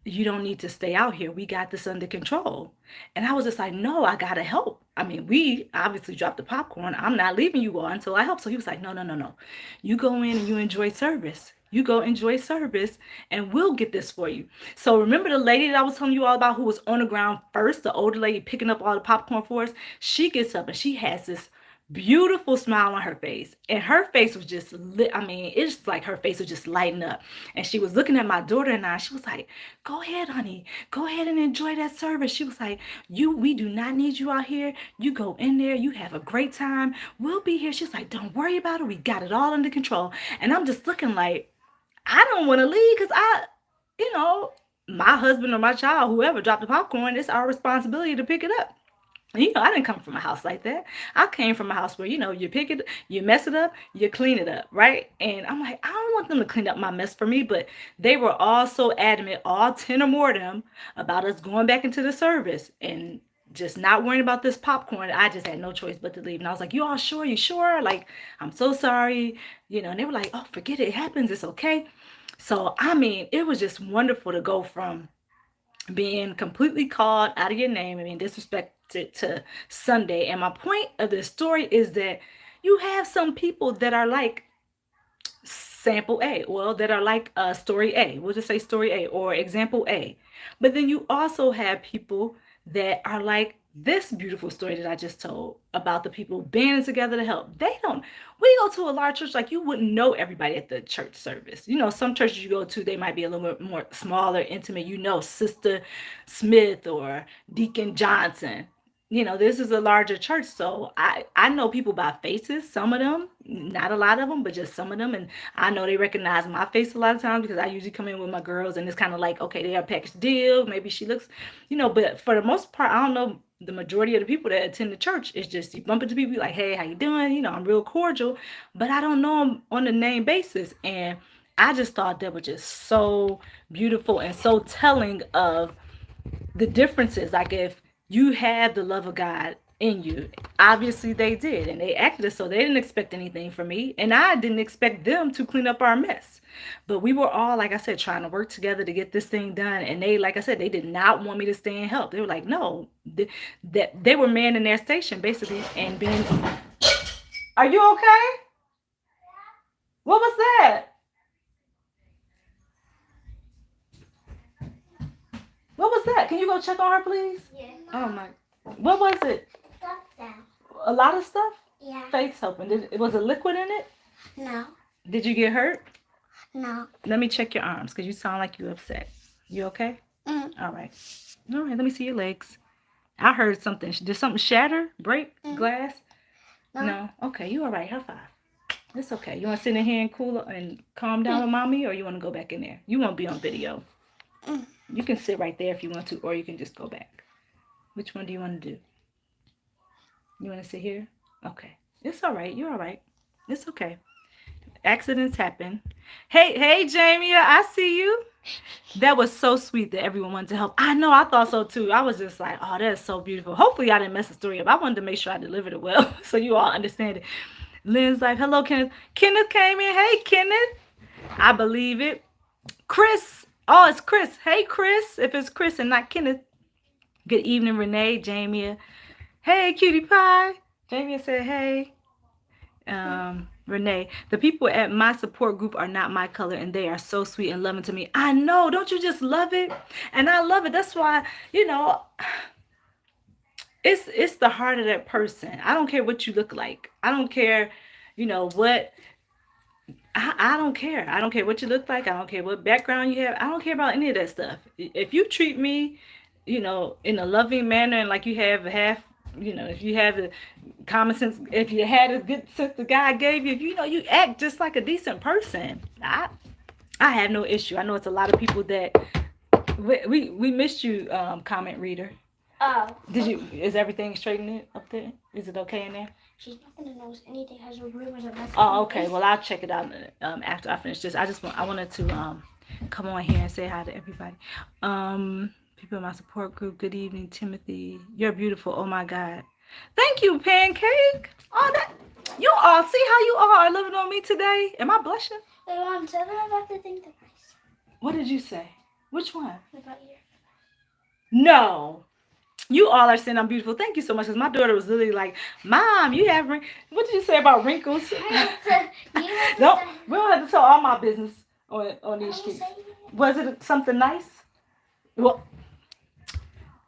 you don't need to stay out here. We got this under control. And I was just like, no, I gotta help. I mean, we obviously dropped the popcorn. I'm not leaving you all until I help. So he was like, no, no, no, no. You go in and you enjoy service. You go enjoy service and we'll get this for you. So remember the lady that I was telling you all about who was on the ground first, the older lady picking up all the popcorn for us? She gets up and she has this beautiful smile on her face, and her face was just lit. I mean, it's like her face was just lighting up, and she was looking at my daughter and I. She was like, go ahead honey, go ahead and enjoy that service. She was like, we do not need you out here. You go in there, you have a great time, we'll be here. She's like, don't worry about it, we got it all under control. And I'm just looking like, I don't want to leave because you know my husband or my child, whoever dropped the popcorn, it's our responsibility to pick it up. I didn't come from a house like that. I came from a house where, you pick it, you mess it up, you clean it up, right? And I'm like, I don't want them to clean up my mess for me, but they were all so adamant, all 10 or more of them, about us going back into the service and just not worrying about this popcorn. I just had no choice but to leave. And I was like, you all sure? You sure? Like, I'm so sorry. And they were like, oh, forget it. It happens. It's okay. So, I mean, it was just wonderful to go from being completely called out of your name, I mean, disrespected to Sunday. And my point of this story is that you have some people that are like sample A, well, that are like story A. We'll just say story A or example A. But then you also have people that are like this beautiful story that I just told about the people banding together to help. We go to a large church, like you wouldn't know everybody at the church service. Some churches you go to, they might be a little bit more smaller, intimate. Sister Smith or Deacon Johnson. This is a larger church, so I know people by faces, some of them, not a lot of them, but just some of them, and I know they recognize my face a lot of times because I usually come in with my girls, and it's kind of like, okay, they have a package deal, maybe she looks, but for the most part, I don't know, the majority of the people that attend the church, is just you bump into people like, hey, how you doing? I'm real cordial, but I don't know them on a name basis, and I just thought that was just so beautiful and so telling of the differences. Like, if you had the love of God in you, obviously they did, and they acted as so they didn't expect anything from me, and I didn't expect them to clean up our mess. But we were all, like I said, trying to work together to get this thing done, and they, like I said, they did not want me to stay and help. They were like, no, that they were man in their station basically, and being, are you okay? What was that? What was that? Can you go check on her, please? Yeah. Oh my. What was it? Stuff down. A lot of stuff? Yeah. Faith's helping. Was a liquid in it? No. Did you get hurt? No. Let me check your arms because you sound like you're upset. You okay? All right. All right. Let me see your legs. I heard something. Did something shatter? Break? Glass? No. Okay. You all right. High five. It's okay. You want to sit in here and cool and calm down with mommy, or you want to go back in there? You won't be on video. You can sit right there if you want to, or you can just go back. Which one do you want to do? You want to sit here? Okay. It's all right. You're all right. It's okay. Accidents happen. Hey, Jamie, I see you. That was so sweet that everyone wanted to help. I know, I thought so too. I was just like, oh, that's so beautiful. Hopefully, I didn't mess the story up. I wanted to make sure I delivered it well so you all understand it. Lynn's like, hello, Kenneth. Kenneth came in. Hey, Kenneth. I believe it. Chris. Oh, it's Chris. Hey, Chris. If it's Chris and not Kenneth. Good evening, Renee, Jamie. Hey, cutie pie. Jamie said, hey. Renee, the people at my support group are not my color and they are so sweet and loving to me. I know, don't you just love it? And I love it. That's why, you know, it's the heart of that person. I don't care what you look like. I don't care, you know, what I don't care. I don't care what you look like. I don't care what background you have. I don't care about any of that stuff. If you treat me, you know, in a loving manner and like you have half, you know, if you have the common sense, if you had a good sense the God gave you, if you know you act just like a decent person, I have no issue. I know it's a lot of people that we missed you, comment reader. Oh. Did you? Is everything straightened up there? Is it okay in there? She's not gonna notice anything. Has her rumors of nothing. Oh, okay. Well, I'll check it out after I finish this. I wanted to come on here and say hi to everybody. People in my support group. Good evening, Timothy. You're beautiful. Oh my God. Thank you, Pancake. Oh, that you all see how you all are living on me today. Am I blushing? Wait, Mom, tell them about the thing device. What did you say? Which one? About you. No. You all are saying I'm beautiful. Thank you so much. Because my daughter was literally like, Mom, you have what did you say about wrinkles? No, we don't have to tell all my business on these streets. Was it something nice? Well,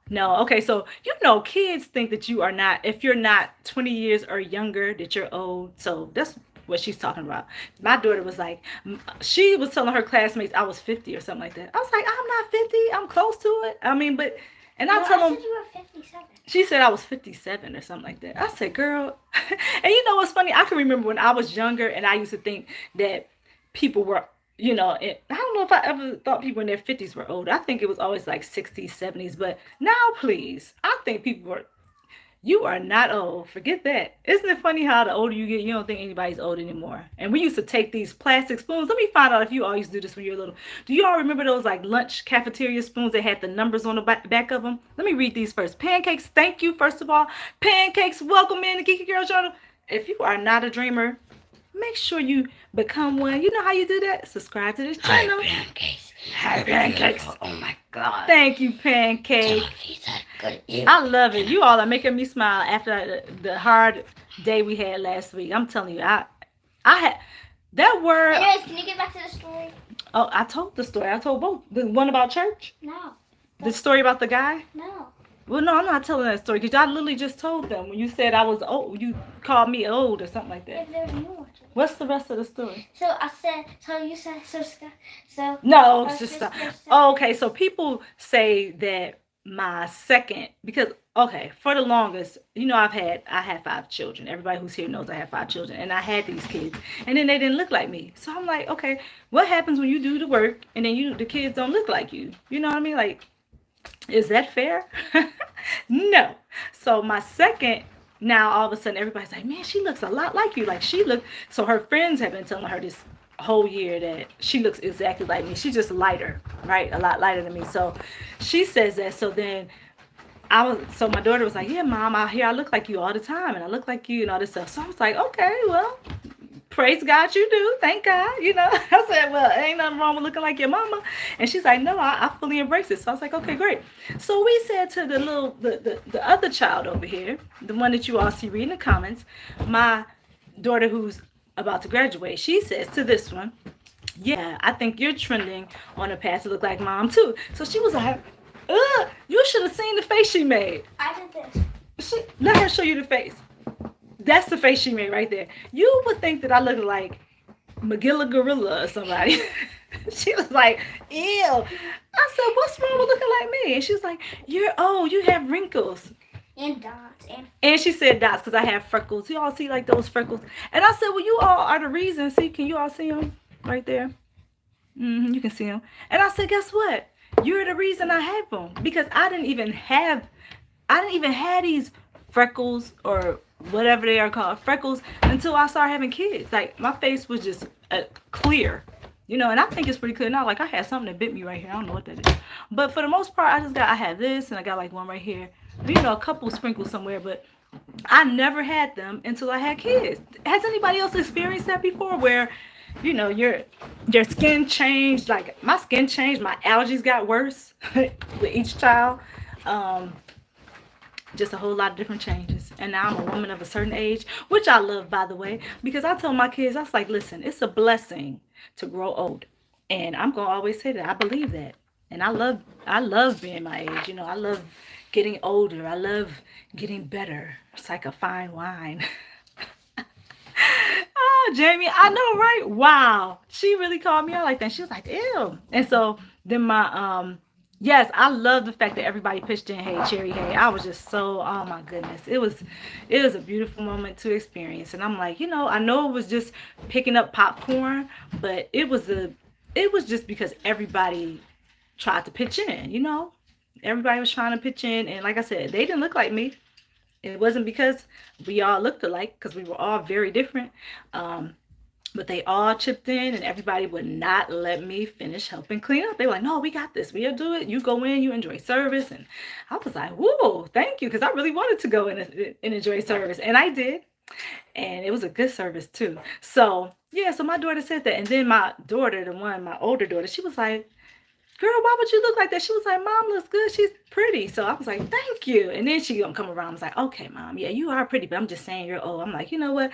no. Okay, so you know, kids think that you are not, if you're not 20 years or younger, that you're old. So that's what she's talking about. My daughter was like, she was telling her classmates I was 50 or something like that. I was like, I'm not 50. I'm close to it. I mean, but, and I tell them. You were 57. She said I was 57 or something like that. I said, girl. And you know what's funny? I can remember when I was younger and I used to think that people were, you know, I don't know if I ever thought people in their 50s were old. I think it was always like 60s, 70s. But now, please, I think people are, you are not old. Forget that. Isn't it funny how the older you get, you don't think anybody's old anymore? And we used to take these plastic spoons. Let me find out if you all used to do this when you were little. Do you all remember those like lunch cafeteria spoons that had the numbers on the back of them? Let me read these first. Pancakes, thank you, first of all. Pancakes, welcome in the Geeky Girls Journal. If you are not a dreamer, make sure you become one. You know how you do that? Subscribe to this channel. Hi, Pancakes. Hi, Pancakes. Oh my God. Thank you, Pancake. Timothy said good evening. I love it. You all are making me smile after the hard day we had last week. I'm telling you, I had that word. Anyways, can you get back to the story? Oh, I told the story. I told both. The one about church. No. The story about the guy. No. Well, no, I'm not telling that story because I literally just told them when you said I was old. You called me old or something like that. If there's more. What's the rest of the story? So I said. So you said. So. No, it's just okay. So people say that my second, because okay, for the longest, you know, I had 5 children. Everybody who's here knows I have 5 children, and I had these kids, and then they didn't look like me. So I'm like, okay, what happens when you do the work and then the kids don't look like you? You know what I mean? Like, is that fair? No. So my second, now all of a sudden everybody's like, man, she looks a lot like you. Like she looked. So her friends have been telling her this whole year that she looks exactly like me. She's just lighter, right? A lot lighter than me. So she says that. So then so my daughter was like, yeah, Mom, I hear I look like you all the time and I look like you and all this stuff. So I was like, okay, well, praise God you do. Thank God. You know, I said, well, ain't nothing wrong with looking like your mama. And she's like, no, I fully embrace it. So I was like, okay, great. So we said to the other child over here, the one that you all see reading the comments, my daughter who's about to graduate, she says to this one, yeah, I think you're trending on a path to look like Mom too. So she was like, you should have seen the face she made. I did this. Let her show you the face. That's the face she made right there. You would think that I look like Magilla Gorilla or somebody. She was like, ew. I said, what's wrong with looking like me? And she was like, you're old. You have wrinkles. And dots. And she said dots because I have freckles. You all see like those freckles? And I said, well, you all are the reason. See, can you all see them right there? You can see them. And I said, guess what? You're the reason I have them because I didn't even have these freckles or whatever they are called, freckles, until I started having kids. Like my face was just clear, And I think it's pretty clear now. Like, I had something that bit me right here. I don't know what that is. But for the most part, I have this, and I got like one right here. A couple sprinkles somewhere, but I never had them until I had kids. Has anybody else experienced that before where, your skin changed, like my skin changed, my allergies got worse with each child. Um, just a whole lot of different changes. And now I'm a woman of a certain age, which I love, by the way, because I told my kids, I was like, listen, it's a blessing to grow old. And I'm gonna always say that. I believe that. And I love being my age. I love getting older. I love getting better. It's like a fine wine. Oh, Jamie, I know, right? Wow. She really called me out like that. She was like, ew. And so then yes, I love the fact that everybody pitched in, hey, Cherry, hey. I was just so, oh my goodness. It was a beautiful moment to experience. And I'm like, I know it was just picking up popcorn, but it was just because everybody tried to pitch in. Everybody was trying to pitch in, and like I said, they didn't look like me. It wasn't because we all looked alike, because we were all very different. Um, but they all chipped in, and everybody would not let me finish helping clean up. They were like, no, we got this. We'll do it. You go in, you enjoy service. And I was like, whoa, thank you. Because I really wanted to go in and enjoy service. And I did. And it was a good service too. So, yeah, so my daughter said that. And then my daughter, my older daughter, she was like, girl, why would you look like that? She was like, mom looks good. She's pretty. So I was like, thank you. And then she gonna come around and was like, okay, mom, yeah, you are pretty, but I'm just saying you're old. I'm like, you know what?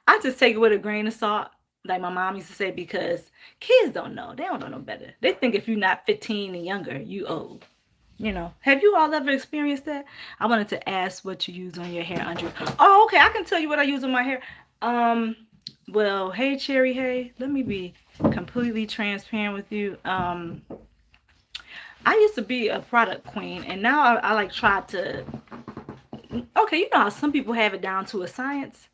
I just take it with a grain of salt, like my mom used to say, because kids don't know. They don't know no better. They think if you're not 15 and younger, you old. Have you all ever experienced that? I wanted to ask what you use on your hair, Andrea. Oh, okay. I can tell you what I use on my hair. Well, hey, Cherry, hey, let me be completely transparent with you. I used to be a product queen, and now I like try to. Okay, you know how some people have it down to a science.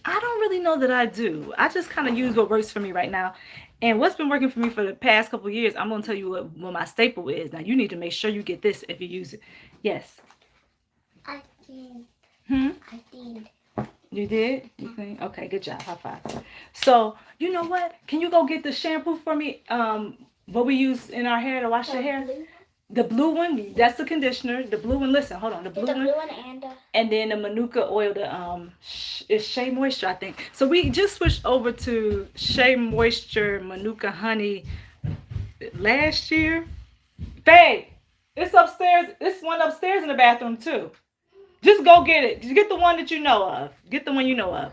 I don't really know that I do. I just kind of use what works for me right now. And what's been working for me for the past couple of years, I'm going to tell you what my staple is. Now, you need to make sure you get this if you use it. Yes. I did. I did. You did? You clean? Okay, good job. High five. So, you know what? Can you go get the shampoo for me? What we use in our hair to wash the hair? The blue one, that's the conditioner. The blue one, listen, hold on. The blue one and then the Manuka oil, it's Shea Moisture, I think. So we just switched over to Shea Moisture Manuka Honey last year. Babe, it's upstairs. It's one upstairs in the bathroom too. Just go get it. Just get the one that you know of. Get the one you know of.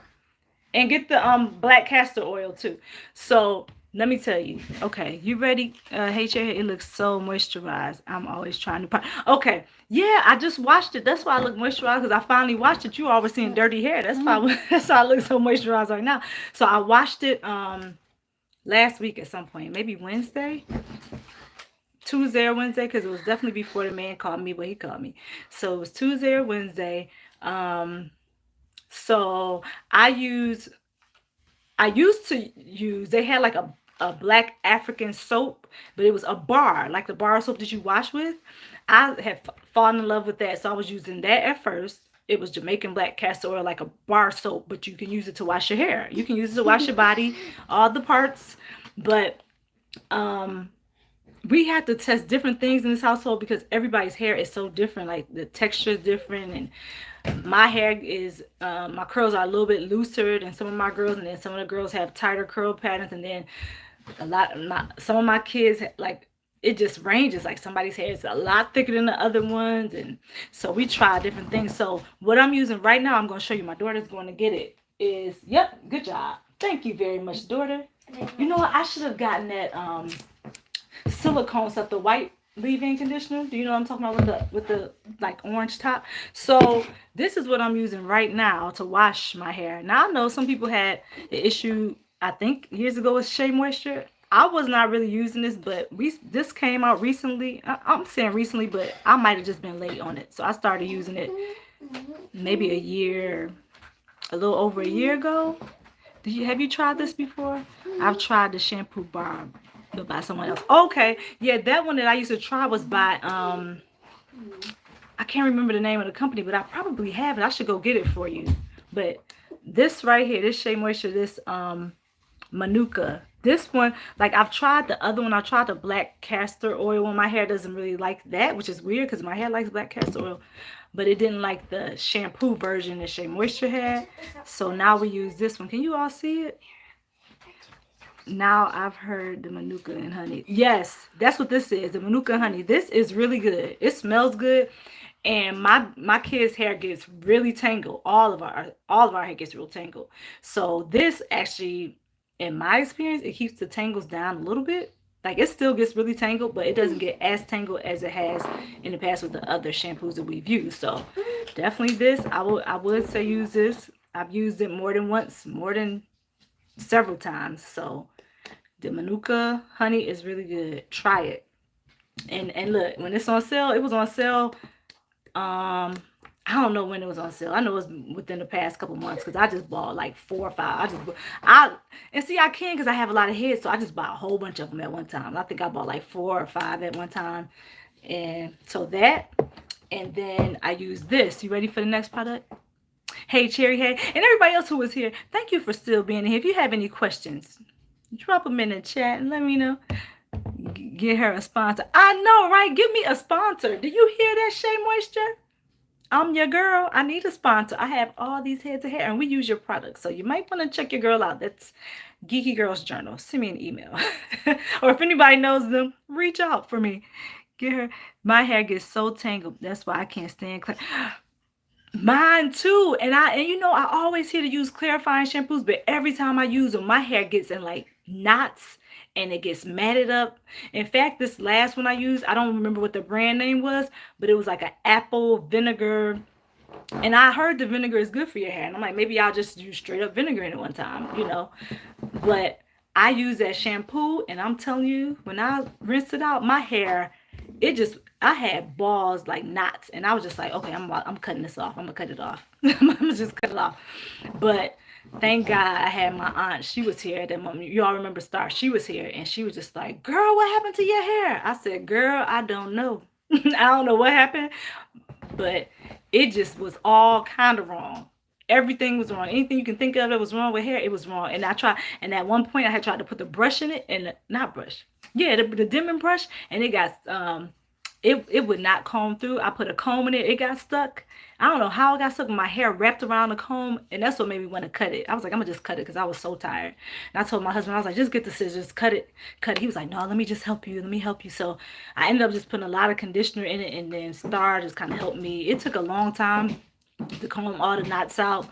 And get the black castor oil too. So let me tell you. Okay, you ready? Hey, it looks so moisturized. I'm always trying to. Okay, yeah, I just washed it. That's why I look moisturized, because I finally washed it. You always seeing dirty hair. That's why. That's why I look so moisturized right now. So I washed it last week at some point, maybe Wednesday. Tuesday or Wednesday, because it was definitely before the man called me, but he called me. So it was Tuesday or Wednesday. So I used to use, they had like a black African soap, but it was a bar, like the bar soap that you wash with. I had fallen in love with that, so I was using that at first. It was Jamaican black castor oil, like a bar soap, but you can use it to wash your hair. You can use it to wash your body, all the parts. But we had to test different things in this household because everybody's hair is so different. Like the texture is different, and my hair is my curls are a little bit looser than some of my girls, and then some of the girls have tighter curl patterns, and then some of my kids like it just ranges. Like somebody's hair is a lot thicker than the other ones, and so we try different things. So what I'm using right now, I'm going to show you. My daughter's going to get it. Yep, good job. Thank you very much, daughter. You know what? I should have gotten that silicone stuff, the white leave-in conditioner. Do you know what I'm talking about with the like orange top? So this is what I'm using right now to wash my hair. Now I know some people had the issue, I think years ago, with Shea Moisture. I was not really using this, but this came out recently. I'm saying recently, but I might have just been late on it. So I started using it maybe a little over a year ago. Have you tried this before? I've tried the shampoo bar, but by someone else. Okay, yeah, that one that I used to try was by I can't remember the name of the company, but I probably have it. I should go get it for you. But this right here, this Shea Moisture, this Manuka, This one, like I've tried the other one. I tried the black castor oil one. My hair doesn't really like that, which is weird because my hair likes black castor oil, but it didn't like the shampoo version that Shea Moisture had. So now we use this one. Can you all see it? Now I've heard the manuka and honey. Yes, that's what this is. The manuka and honey. This is really good. It smells good. And my kids' hair gets really tangled. All of our hair gets real tangled. So this actually, in my experience, it keeps the tangles down a little bit. Like it still gets really tangled, but it doesn't get as tangled as it has in the past with the other shampoos that we've used. So definitely this. I would say use this. I've used it more than once, more than several times. So the manuka honey is really good. Try it. And look, when it's on sale, it was on sale. I don't know when it was on sale. I know it was within the past couple months because I just bought like 4 or 5. I can because I have a lot of heads, so I just bought a whole bunch of them at one time. I think I bought like 4 or 5 at one time, and so that, and then I use this. You ready for the next product? Hey Cherry, hey, and everybody else who was here, thank you for still being here. If you have any questions, drop them in the chat and let me know. Get her a sponsor. I know, right? Give me a sponsor. Do you hear that, Shea Moisture? I'm your girl. I need a sponsor. I have all these heads of hair, and we use your products. So you might want to check your girl out. That's Geeky Girls Journal. Send me an email. Or if anybody knows them, reach out for me. Get her. My hair gets so tangled. That's why I can't stand mine too. And I always hear to use clarifying shampoos, but every time I use them, my hair gets in like knots and it gets matted up. In fact, this last one I used, I don't remember what the brand name was, but it was like an apple vinegar. And I heard the vinegar is good for your hair. And I'm like, maybe I'll just use straight up vinegar in it one time. But I use that shampoo, and I'm telling you, when I rinsed it out, my hair, I had balls like knots, and I was just like, okay, I'm cutting this off. I'm gonna cut it off. I'm gonna just cut it off. But thank God I had my aunt. She was here at that moment. You all remember Star? She was here, and she was just like, girl, what happened to your hair? I said, girl, I don't know. I don't know what happened, but it just was all kind of wrong. Everything was wrong. Anything you can think of that was wrong with hair, it was wrong. And and at one point I had tried to put the brush in it, and not brush. Yeah, the dimming brush, and it got it would not comb through. I put a comb in it, it got stuck. I don't know how it got stuck, but my hair wrapped around the comb, and that's what made me want to cut it. I was like, I'm gonna just cut it because I was so tired. And I told my husband, I was like, just get the scissors, cut it. He was like, no, let me just help you. Let me help you. So I ended up just putting a lot of conditioner in it, and then Star just kind of helped me. It took a long time to comb all the knots out.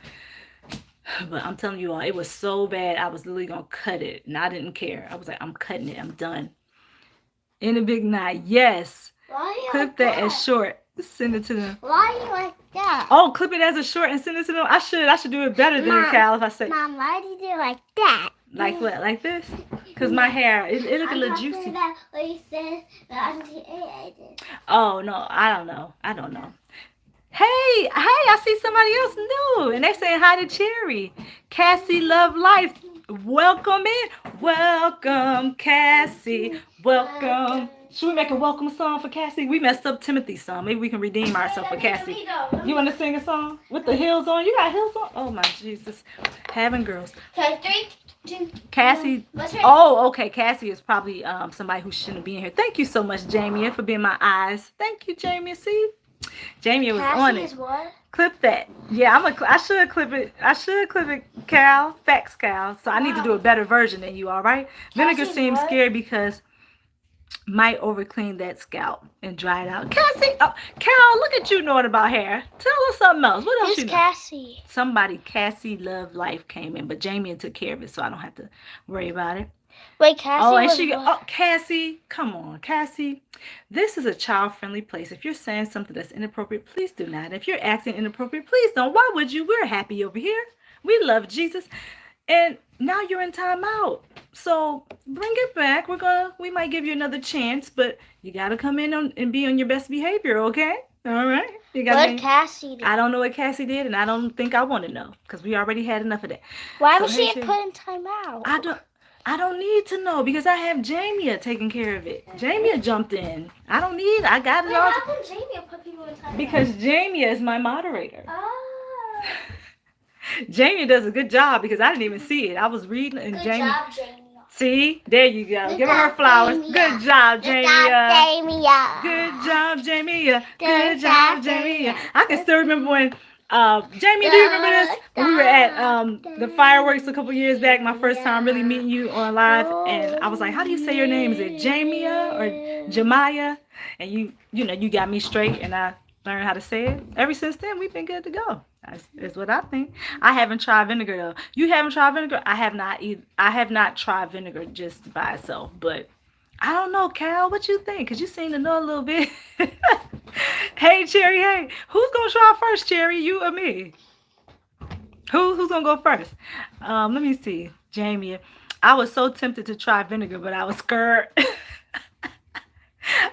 But I'm telling you all, it was so bad. I was literally gonna cut it, and I didn't care. I was like, I'm cutting it. I'm done. In a big knot, yes. Why Clip that as short. Send it to them. Why are you like that? Oh, clip it as a short and send it to them. I should do it better than Mom, Cal if I say. Mom, why do you do it like that? Like what? Like this? Because my hair, it look a little juicy. That what you said that Auntie A did. Oh no, I don't know. Hey, I see somebody else new, and they saying hi to Cherry. Cassie Love Life, welcome in. Welcome, Cassie. Welcome. Should we make a welcome song for Cassie? We messed up Timothy's song. Maybe we can redeem ourselves for Cassie. You want to sing a song with the heels on? You got heels on? Oh my Jesus. Having girls. Okay, 3, 2. Cassie. Oh, okay. Cassie is probably somebody who shouldn't be in here. Thank you so much, Jamie, for being my eyes. Thank you, Jamie. See? Jamie was Cassie on it. Is what? Clip that. Yeah, I should clip it. Cal. Facts, Cal. So I need to do a better version than you, all right? Vinegar seems scary because might overclean that scalp and dry it out. Cassie, Cal, look at you knowing about hair. Tell us something else. What else Who's you know? Cassie? Somebody, Cassie Love Life came in, but Jamie took care of it, so I don't have to worry about it. Wait, Cassie. Oh, and Cassie, come on, Cassie. This is a child-friendly place. If you're saying something that's inappropriate, please do not. If you're acting inappropriate, please don't. Why would you? We're happy over here. We love Jesus. And now you're in timeout. So bring it back. We might give you another chance, but you gotta come in and be on your best behavior, okay? All right. What did Cassie do? I don't know what Cassie did, and I don't think I want to know because we already had enough of that. Why was she put in timeout? I don't need to know because I have Jamia taking care of it. Jamia jumped in. I got it all. How come Jamia put people in timeout? Because Jamia is my moderator. Oh. Jamie does a good job because I didn't even see it. I was reading and Good Jamie. job, Jamie. See, there you go. Good Give her job, flowers. Jamia. Good job, Good Jamia. job, Jamia. Good job, Jamia. Good job, Jamia. I can still remember when Jamie, do you remember this? When we were at the fireworks a couple years back, my first time really meeting you on live, and I was like, how do you say your name? Is it Jamia or Jemiah? And you got me straight, and I learned how to say it. Ever since then, we've been good to go. That's what I think. I haven't tried vinegar though. You haven't tried vinegar? I have not either. I have not tried vinegar just by itself, but I don't know, Cal. What you think? Cause you seem to know a little bit. Hey, Cherry. Hey, who's gonna try first, Cherry? You or me? Who's gonna go first? Let me see. Jamie. I was so tempted to try vinegar, but I was scared.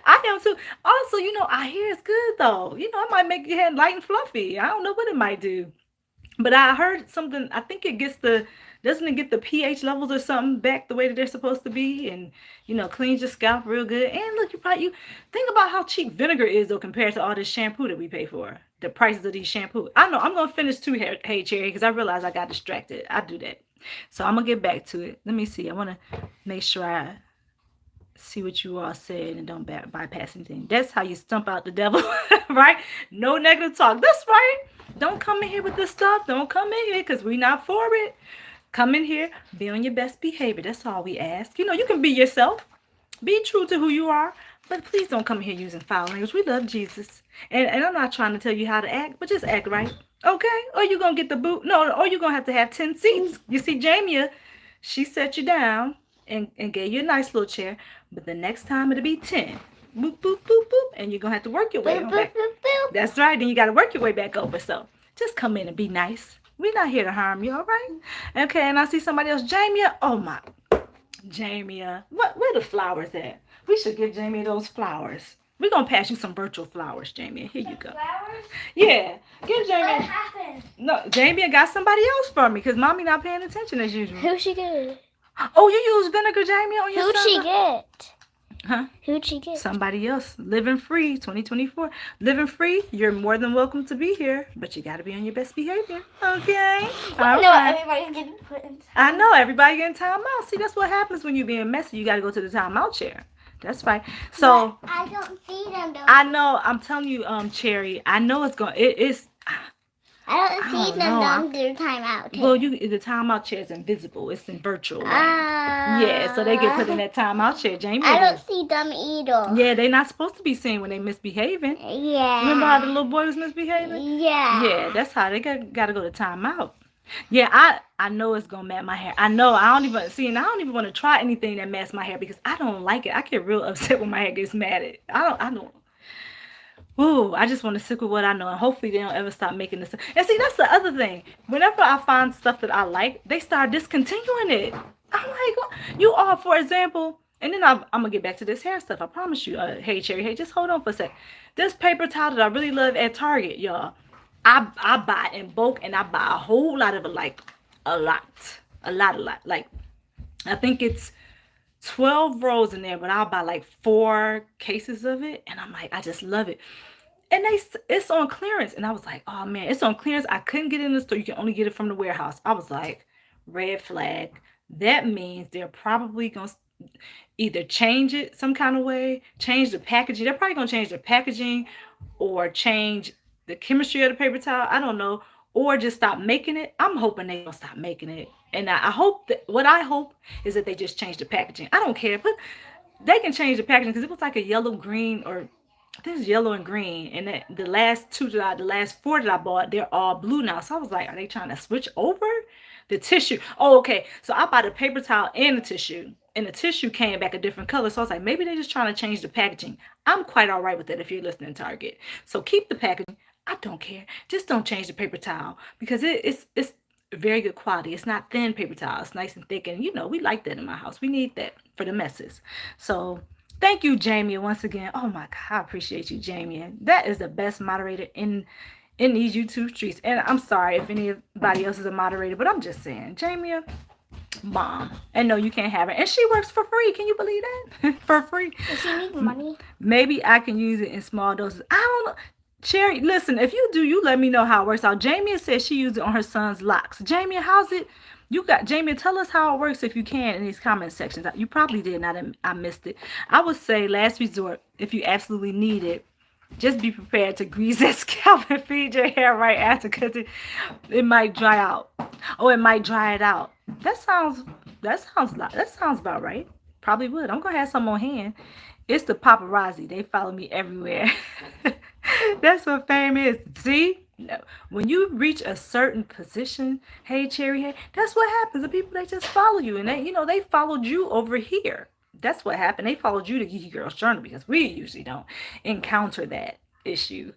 I am too. Also, I hear it's good though. It might make your head light and fluffy. I don't know what it might do. But I heard something. I think it gets doesn't it get the pH levels or something back the way that they're supposed to be, and cleans your scalp real good. And look, you think about how cheap vinegar is though compared to all this shampoo that we pay for. The prices of these shampoo. I know I'm gonna finish too, Hey Cherry, because I realized I got distracted. I do that, so I'm gonna get back to it. Let me see. I want to make sure I see what you all said and don't bypass anything. That's how you stump out the devil, right? No negative talk. That's right. Don't come in here with this stuff. Don't come in here because we're not for it. Come in here, be on your best behavior. That's all we ask. You can be yourself. Be true to who you are. But please don't come in here using foul language. We love Jesus. And I'm not trying to tell you how to act, but just act right. Okay? Or you're going to get the boot. No, or you're going to have 10 seats. You see, Jamia, she set you down and gave you a nice little chair. But the next time it'll be 10. Boop, boop, boop, boop. And you're going to have to work your way Boop, back. boop, boop, boop. That's right. Then you got to work your way back over. So just come in and be nice. We're not here to harm you, all right? Okay, and I see somebody else. Jamia. Oh, my. Jamia. Where the flowers at? We should give Jamia those flowers. We're going to pass you some virtual flowers, Jamia. Here you go. Flowers? Yeah. Give Jamia. What happened? No, Jamia got somebody else for me because Mommy not paying attention as usual. Who'd she get? Oh, you use vinegar, Jamia, on your Who'd she salad? get? Huh? Who'd she get? Somebody else. Living free, 2024. Living free, you're more than welcome to be here, but you got to be on your best behavior. Okay? All No, right. everybody's getting put in. I know, everybody getting time out. See, that's what happens when you're being messy. You got to go to the timeout chair. That's right. So, But I don't see them though. I know, I'm telling you, Cherry, I know it's going, it's, I don't see don't them know. down their timeout. well, the timeout chair is invisible. It's in virtual. Yeah, so they get put in that timeout chair. Jamie, I don't see them either. yeah, they're not supposed to be seen when they misbehaving. Yeah. Remember how the little boy was misbehaving? Yeah. Yeah, that's how they got to go to timeout. Yeah, I know it's gonna mat my hair. I know. I don't even want to try anything that mats my hair because I don't like it. I get real upset when my hair gets matted. I don't. Ooh, I just want to stick with what I know, and hopefully they don't ever stop making this. And see, that's the other thing. Whenever I find stuff that I like, they start discontinuing it. I'm like, what? You all, for example, and then I'm gonna get back to this hair stuff. I promise you. Hey, Cherry, hey, just hold on for a sec. This paper towel that I really love at Target, y'all. I buy it in bulk, and I buy a whole lot of it, like a lot. Like, I think it's 12 rolls in there, but I'll buy like 4 cases of it, and I'm like, I just love it. And it's on clearance, and I was like, oh man, it's on clearance. I couldn't get it in the store. You can only get it from the warehouse. I was like, red flag. That means they're probably gonna either change it some kind of way, change the packaging. They're probably gonna change the packaging, or change the chemistry of the paper towel. I don't know, or just stop making it. I'm hoping they don't stop making it, and I hope that what I hope is that they just change the packaging. I don't care, but they can change the packaging because it was like a yellow, green, or I think it's yellow and green. And the last 4 that I bought, they're all blue now. So I was like, are they trying to switch over the tissue? Oh, okay. So I bought a paper towel and a tissue. And the tissue came back a different color. So I was like, maybe they're just trying to change the packaging. I'm quite all right with it if you're listening to Target. So keep the packaging. I don't care. Just don't change the paper towel because it's very good quality. It's not thin paper towel. It's nice and thick. And, we like that in my house. We need that for the messes. So thank you, Jamie, once again. Oh, my God. I appreciate you, Jamie. That is the best moderator in these YouTube streets. And I'm sorry if anybody else is a moderator, but I'm just saying, Jamie, mom. And no, you can't have it. And she works for free. Can you believe that? For free. Does she need money? Maybe I can use it in small doses. I don't know. Cherry, listen, if you do, you let me know how it works out. Jamie says she used it on her son's locks. Jamie, how's it? You got Jamie, tell us how it works if you can in these comment sections. You probably did, and I missed it. I would say last resort, if you absolutely need it, just be prepared to grease that scalp and feed your hair right after, because it might dry out. Oh, it might dry it out. That sounds about right. Probably would. I'm gonna have some on hand. It's the paparazzi. They follow me everywhere. That's what fame is. See? When you reach a certain position, hey Cherry, hey, that's what happens. The people, they just follow you, and they followed you over here. That's what happened. They followed you to Geeky Girls Journal, because we usually don't encounter that issue.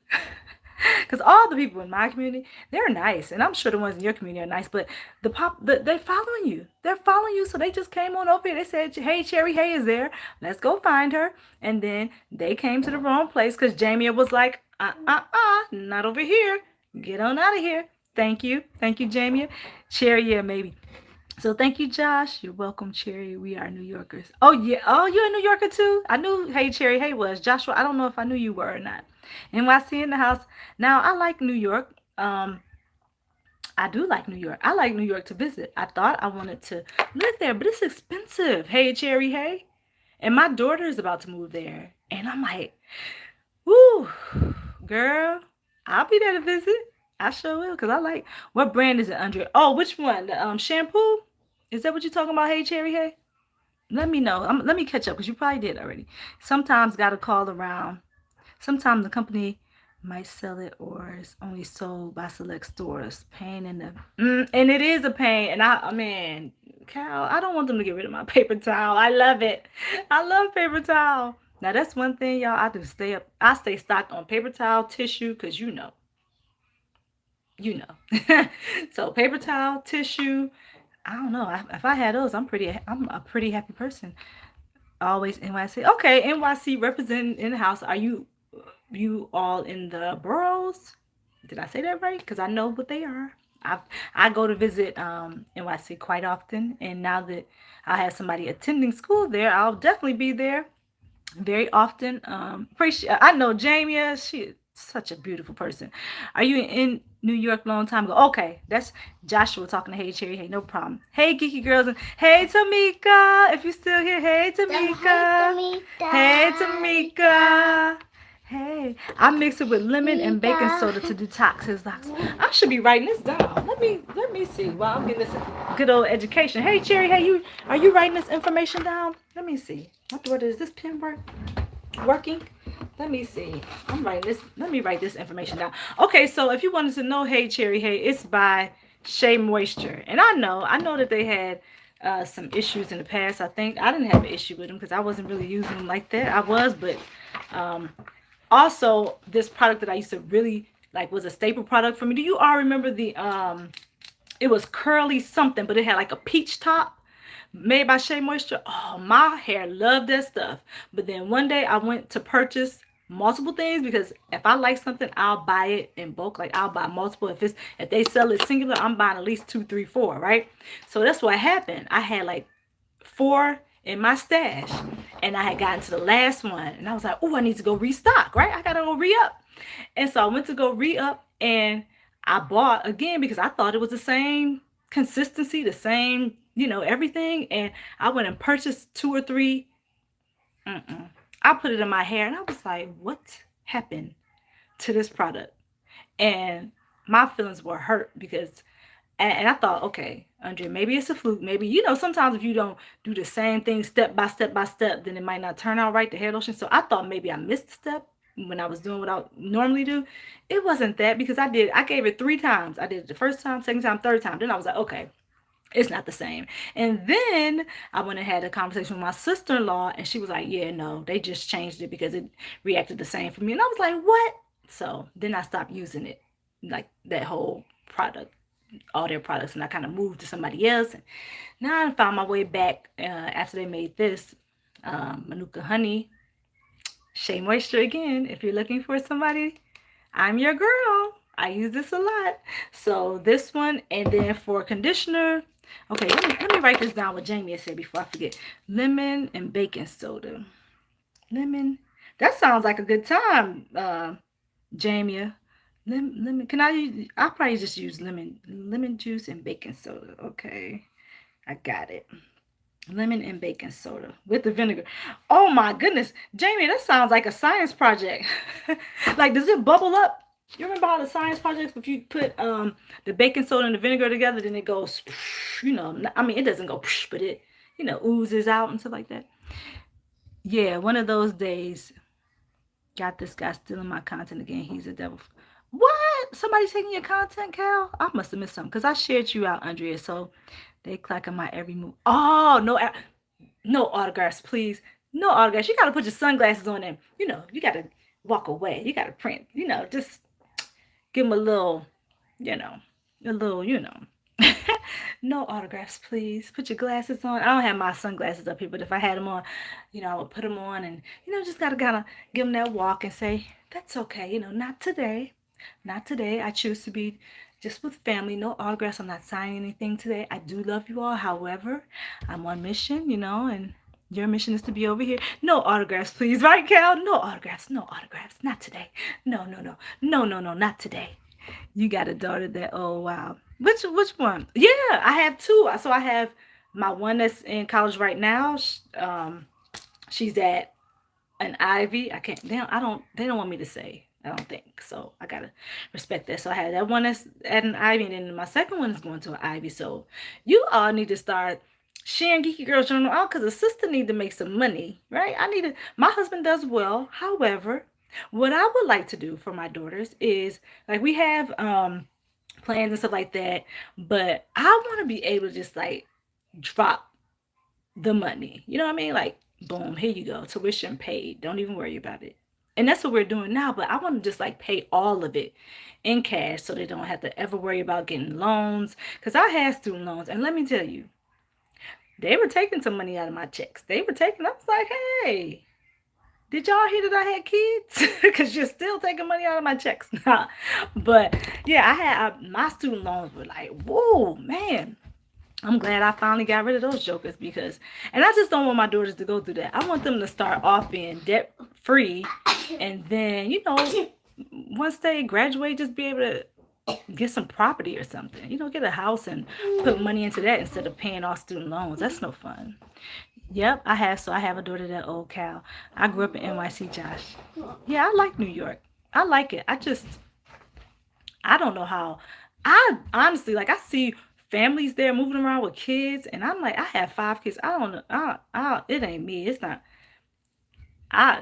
Because all the people in my community, they're nice, and I'm sure the ones in your community are nice. But they're following you. They're following you, so they just came on over here. They said, "Hey, Cherry Hay is there. Let's go find her." And then they came to the wrong place because Jamie was like, not over here. Get on out of here. Thank you, Jamie. Cherry, yeah, maybe. So thank you, Josh. You're welcome, Cherry. We are New Yorkers. Oh yeah. Oh, you're a New Yorker too. I knew Hey Cherry Hey was Joshua. I don't know if I knew you were or not. NYC in the house. Now I like New York. I do like New York. I like New York to visit. I thought I wanted to live there, but it's expensive. Hey Cherry Hey. And my daughter is about to move there. And I'm like, whoo, girl, I'll be there to visit. I sure will, because I like, what brand is it, Andrea? Oh, which one? The shampoo? Is that what you're talking about? Hey, Cherry, hey? Let me know. Let me catch up, because you probably did already. Sometimes got to call around. Sometimes the company might sell it, or it's only sold by select stores. Pain in the... and it is a pain. And man, Cal, I don't want them to get rid of my paper towel. I love it. I love paper towel. Now, that's one thing, y'all. I do stay up. I stay stocked on paper towel, tissue, because you know. So paper towel, tissue. I don't know. If I had those, I'm a pretty happy person. Always NYC. Okay, NYC representing in the house. Are you all in the boroughs? Did I say that right? Because I know what they are. I go to visit NYC quite often, and now that I have somebody attending school there, I'll definitely be there very often. I know Jamie. She is such a beautiful person. Are you in New York a long time ago? Okay, that's Joshua talking to Hey Cherry. Hey, no problem. Hey Geeky Girls, and hey Tamika, if you're still here. Hey Tamika. Hey Tamika. Hey, I mix it with lemon and baking soda to detox his locks. I should be writing this down. Let me see. While I'm getting this good old education. Hey Cherry, hey, are you writing this information down? Let me see. What is this pen working? Let me see. I'm writing this. Let me write this information down. Okay, so if you wanted to know, Hey Cherry, hey, it's by Shea Moisture, and I know that they had some issues in the past. I think I didn't have an issue with them because I wasn't really using them like that. I was, but also this product that I used to really like was a staple product for me. Do you all remember the it was curly something, but it had like a peach top, made by Shea Moisture. Oh, my hair loved that stuff. But then one day I went to purchase multiple things, because if I like something, I'll buy it in bulk. Like, I'll buy multiple. If they sell it singular, I'm buying at least 2, 3, 4, right? So that's what happened. I had like 4 in my stash, and I had gotten to the last one, and I was like, oh, I need to go restock, right? I gotta go re-up. And so I went to go re-up, and I bought again because I thought it was the same consistency, the same, everything. And I went and purchased 2 or 3. I put it in my hair, and I was like, what happened to this product? And my feelings were hurt because, and I thought, okay, Andrea, maybe it's a fluke. Maybe, sometimes if you don't do the same thing step by step by step, then it might not turn out right, the hair lotion. So I thought maybe I missed a step when I was doing what I normally do. It wasn't that, because I gave it 3 times. I did it the first time, second time, third time. Then I was like, okay, it's not the same. And then I went and had a conversation with my sister-in-law, and she was like, yeah, no, they just changed it because it reacted the same for me. And I was like, what? So then I stopped using it, like that whole product, all their products, and I kind of moved to somebody else. And now I found my way back after they made this Manuka Honey Shea Moisture again. If you're looking for somebody, I'm your girl. I use this a lot. So this one, and then for conditioner, okay, let me write this down what Jamie said before I forget. Lemon and baking soda. Lemon. That sounds like a good time, Jamia, lemon. Can I use? I'll probably just use lemon juice and baking soda. Okay, I got it. Lemon and baking soda with the vinegar. Oh my goodness, Jamie, that sounds like a science project. Like, does it bubble up? You remember how the science projects, if you put the baking soda and the vinegar together, then it goes, I mean, it doesn't go, but it, oozes out and stuff like that. Yeah, one of those days, got this guy stealing my content again. He's a devil. What? Somebody taking your content, Cal? I must have missed something because I shared you out, Andrea. So they clocking my every move. Oh, no, no autographs, please. No autographs. You got to put your sunglasses on and, you got to walk away. You got to print, just give them a little, you know, a little, no autographs, please. Put your glasses on. I don't have my sunglasses up here, but if I had them on, I would put them on and, just got to kind of give them that walk and say, that's okay. Not today. Not today. I choose to be just with family. No autographs. I'm not signing anything today. I do love you all. However, I'm on mission, and your mission is to be over here. No autographs, please. Right, Cal? No autographs. No autographs. Not today. No, no, no. No, no, no. Not today. You got a daughter that, oh, wow. Which one? Yeah, I have two. So I have my one that's in college right now. She's at an Ivy. I can't. They don't want me to say. I don't think so. I gotta respect that. So I had that one that's at an Ivy, and then my second one is going to an Ivy. So you all need to start sharing Geeky Girls Journal out because a sister need to make some money, right? My husband does well. However, what I would like to do for my daughters is like we have plans and stuff like that, but I want to be able to just like drop the money. You know what I mean? Like, boom, here you go, tuition paid. Don't even worry about it. And that's what we're doing now, but I want to just like pay all of it in cash so they don't have to ever worry about getting loans. Because I had student loans, and let me tell you, they were taking some money out of my checks. I was like, hey, did y'all hear that I had kids? Because you're still taking money out of my checks. But yeah, my student loans were like, whoa, man. I'm glad I finally got rid of those jokers and I just don't want my daughters to go through that. I want them to start off being debt free, and then, once they graduate, just be able to get some property or something, get a house and put money into that instead of paying off student loans. That's no fun. Yep, I have a daughter that old Cal. I grew up in NYC, Josh. Yeah, I like New York. I like it. I don't know how. I honestly, like, I see families there moving around with kids, and I'm like, I have 5 kids. I don't know. It ain't me. It's not. I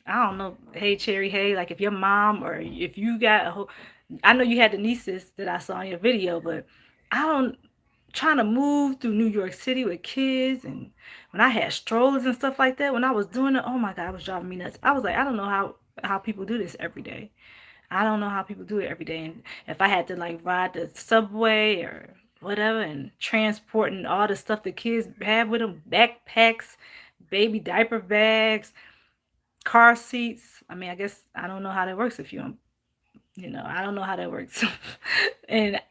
don't know. Hey, Cherry. Hey, like if your mom or if you got a whole. I know you had the nieces that I saw in your video, but I don't. Trying to move through New York City with kids, and when I had strollers and stuff like that, when I was doing it, oh my God, it was driving me nuts. I was like, I don't know how people do this every day. I don't know how people do it every day. And if I had to like ride the subway or whatever and transporting all the stuff the kids have with them, backpacks, baby diaper bags, car seats. I mean, I guess I don't know how that works if I don't know how that works. And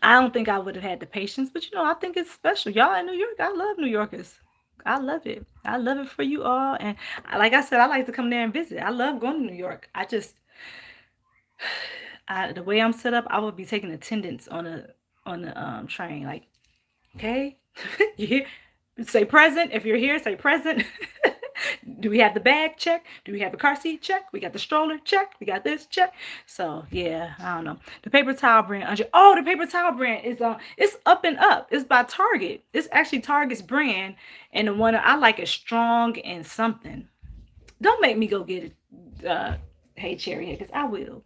I don't think I would have had the patience, but I think it's special. Y'all in New York, I love New Yorkers. I love it. I love it for you all. And like I said, I like to come there and visit. I love going to New York. The way I'm set up, I would be taking attendance on the train. Like, okay, you here? Say present. If you're here, say present. Do we have the bag? Check. Do we have the car seat? Check. We got the stroller? Check. We got this? Check. So yeah, I don't know. The paper towel brand. Oh, the paper towel brand is it's Up and Up. It's by Target. It's actually Target's brand, and the one I like is Strong and something. Don't make me go get it. Hey, Cherry, because I will.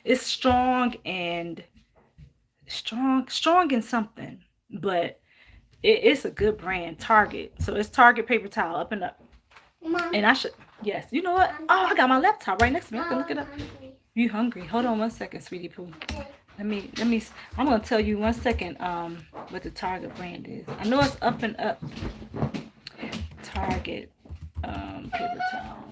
It's strong and something, but it's a good brand, Target. So it's Target paper towel, Up and Up. Mom. And yes. You know what? Oh, I got my laptop right next to me. I can look it up. You hungry? Hold on one second, sweetie poo. Let me. I'm gonna tell you 1 second. What the Target brand is. I know it's Up and Up. Target, paper towel.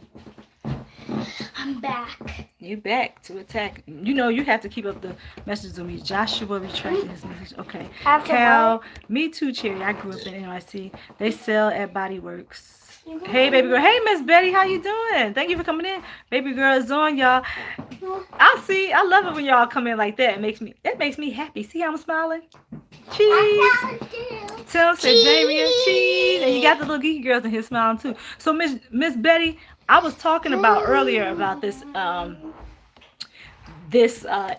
I'm back. You back to attack. You have to keep up the messages with me. Joshua retracted his message. Okay. Cal, me too, Cherry. I grew up in NYC. They sell at Body Works. Hey, baby girl. Hey, Miss Betty. How you doing? Thank you for coming in. Baby girl is on, y'all. I love it when y'all come in like that. It makes me happy. See how I'm smiling? Cheese. Tim said Jamie and cheese. And you got the little geeky girls in here smiling too. So Miss Betty, I was talking about earlier about this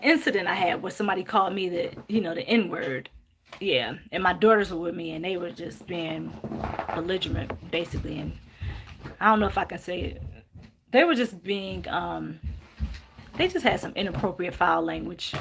incident I had where somebody called me the N word. Yeah, and my daughters were with me, and they were just being belligerent, basically. And I don't know if I can say it. They were just being, they just had some inappropriate foul language.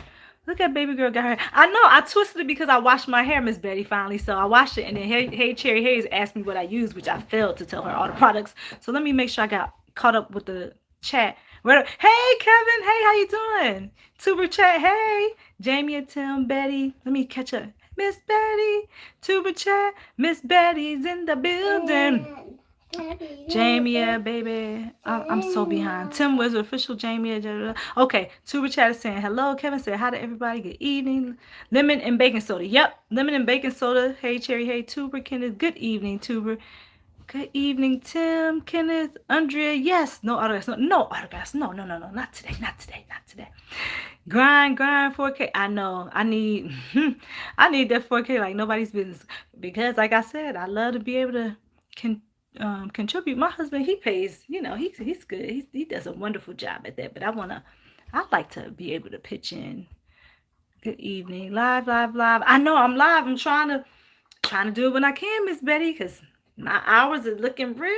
Look at baby girl got her. I know I twisted it because I washed my hair, Miss Betty, finally. So I washed it, and then hey Cherry Hayes asked me what I used, which I failed to tell her all the products. So let me make sure I got caught up with the chat. Hey Kevin, hey, how you doing? Tuber chat, hey. Jamie and Tim, Betty. Let me catch up. Miss Betty, Tuber chat. Miss Betty's in the building. Jamie, yeah, baby. I'm so behind. Tim Wizard, official Jamie. Okay, Tuber chat is saying hello. Kevin said hi to everybody. Good evening. Lemon and baking soda. Yep, lemon and baking soda. Hey, Cherry. Hey, Tuber. Kenneth. Good evening, Tuber. Good evening, Tim, Kenneth, Andrea. Yes, no autographs. No autographs. No. Not today. Not today. Grind, 4K. I know. I need that 4K like nobody's business. Because like I said, I love to be able to contribute. My husband, he pays, he's good. He does a wonderful job at that. But I'd like to be able to pitch in. Good evening. Live. I know I'm live. I'm trying to do it when I can, Miss Betty, because my hours are looking real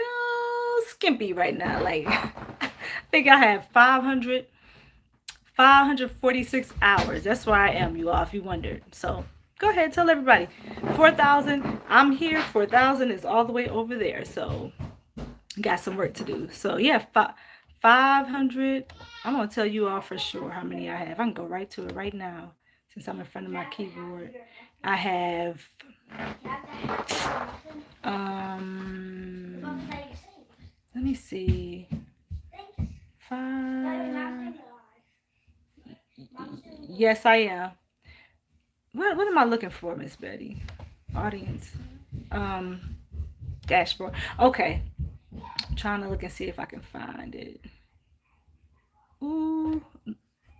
skimpy right now. Like, I think I have 546 hours. That's where I am, you all, if you wondered. So go ahead, tell everybody. 4,000, I'm here. 4,000 is all the way over there. So got some work to do. So yeah, 500. I'm going to tell you all for sure how many I have. I can go right to it right now since I'm in front of my keyboard. I have let me see. 5. Yes, I am. What am I looking for, Miss Betty? Audience. Dashboard. Okay. I'm trying to look and see if I can find it. Ooh.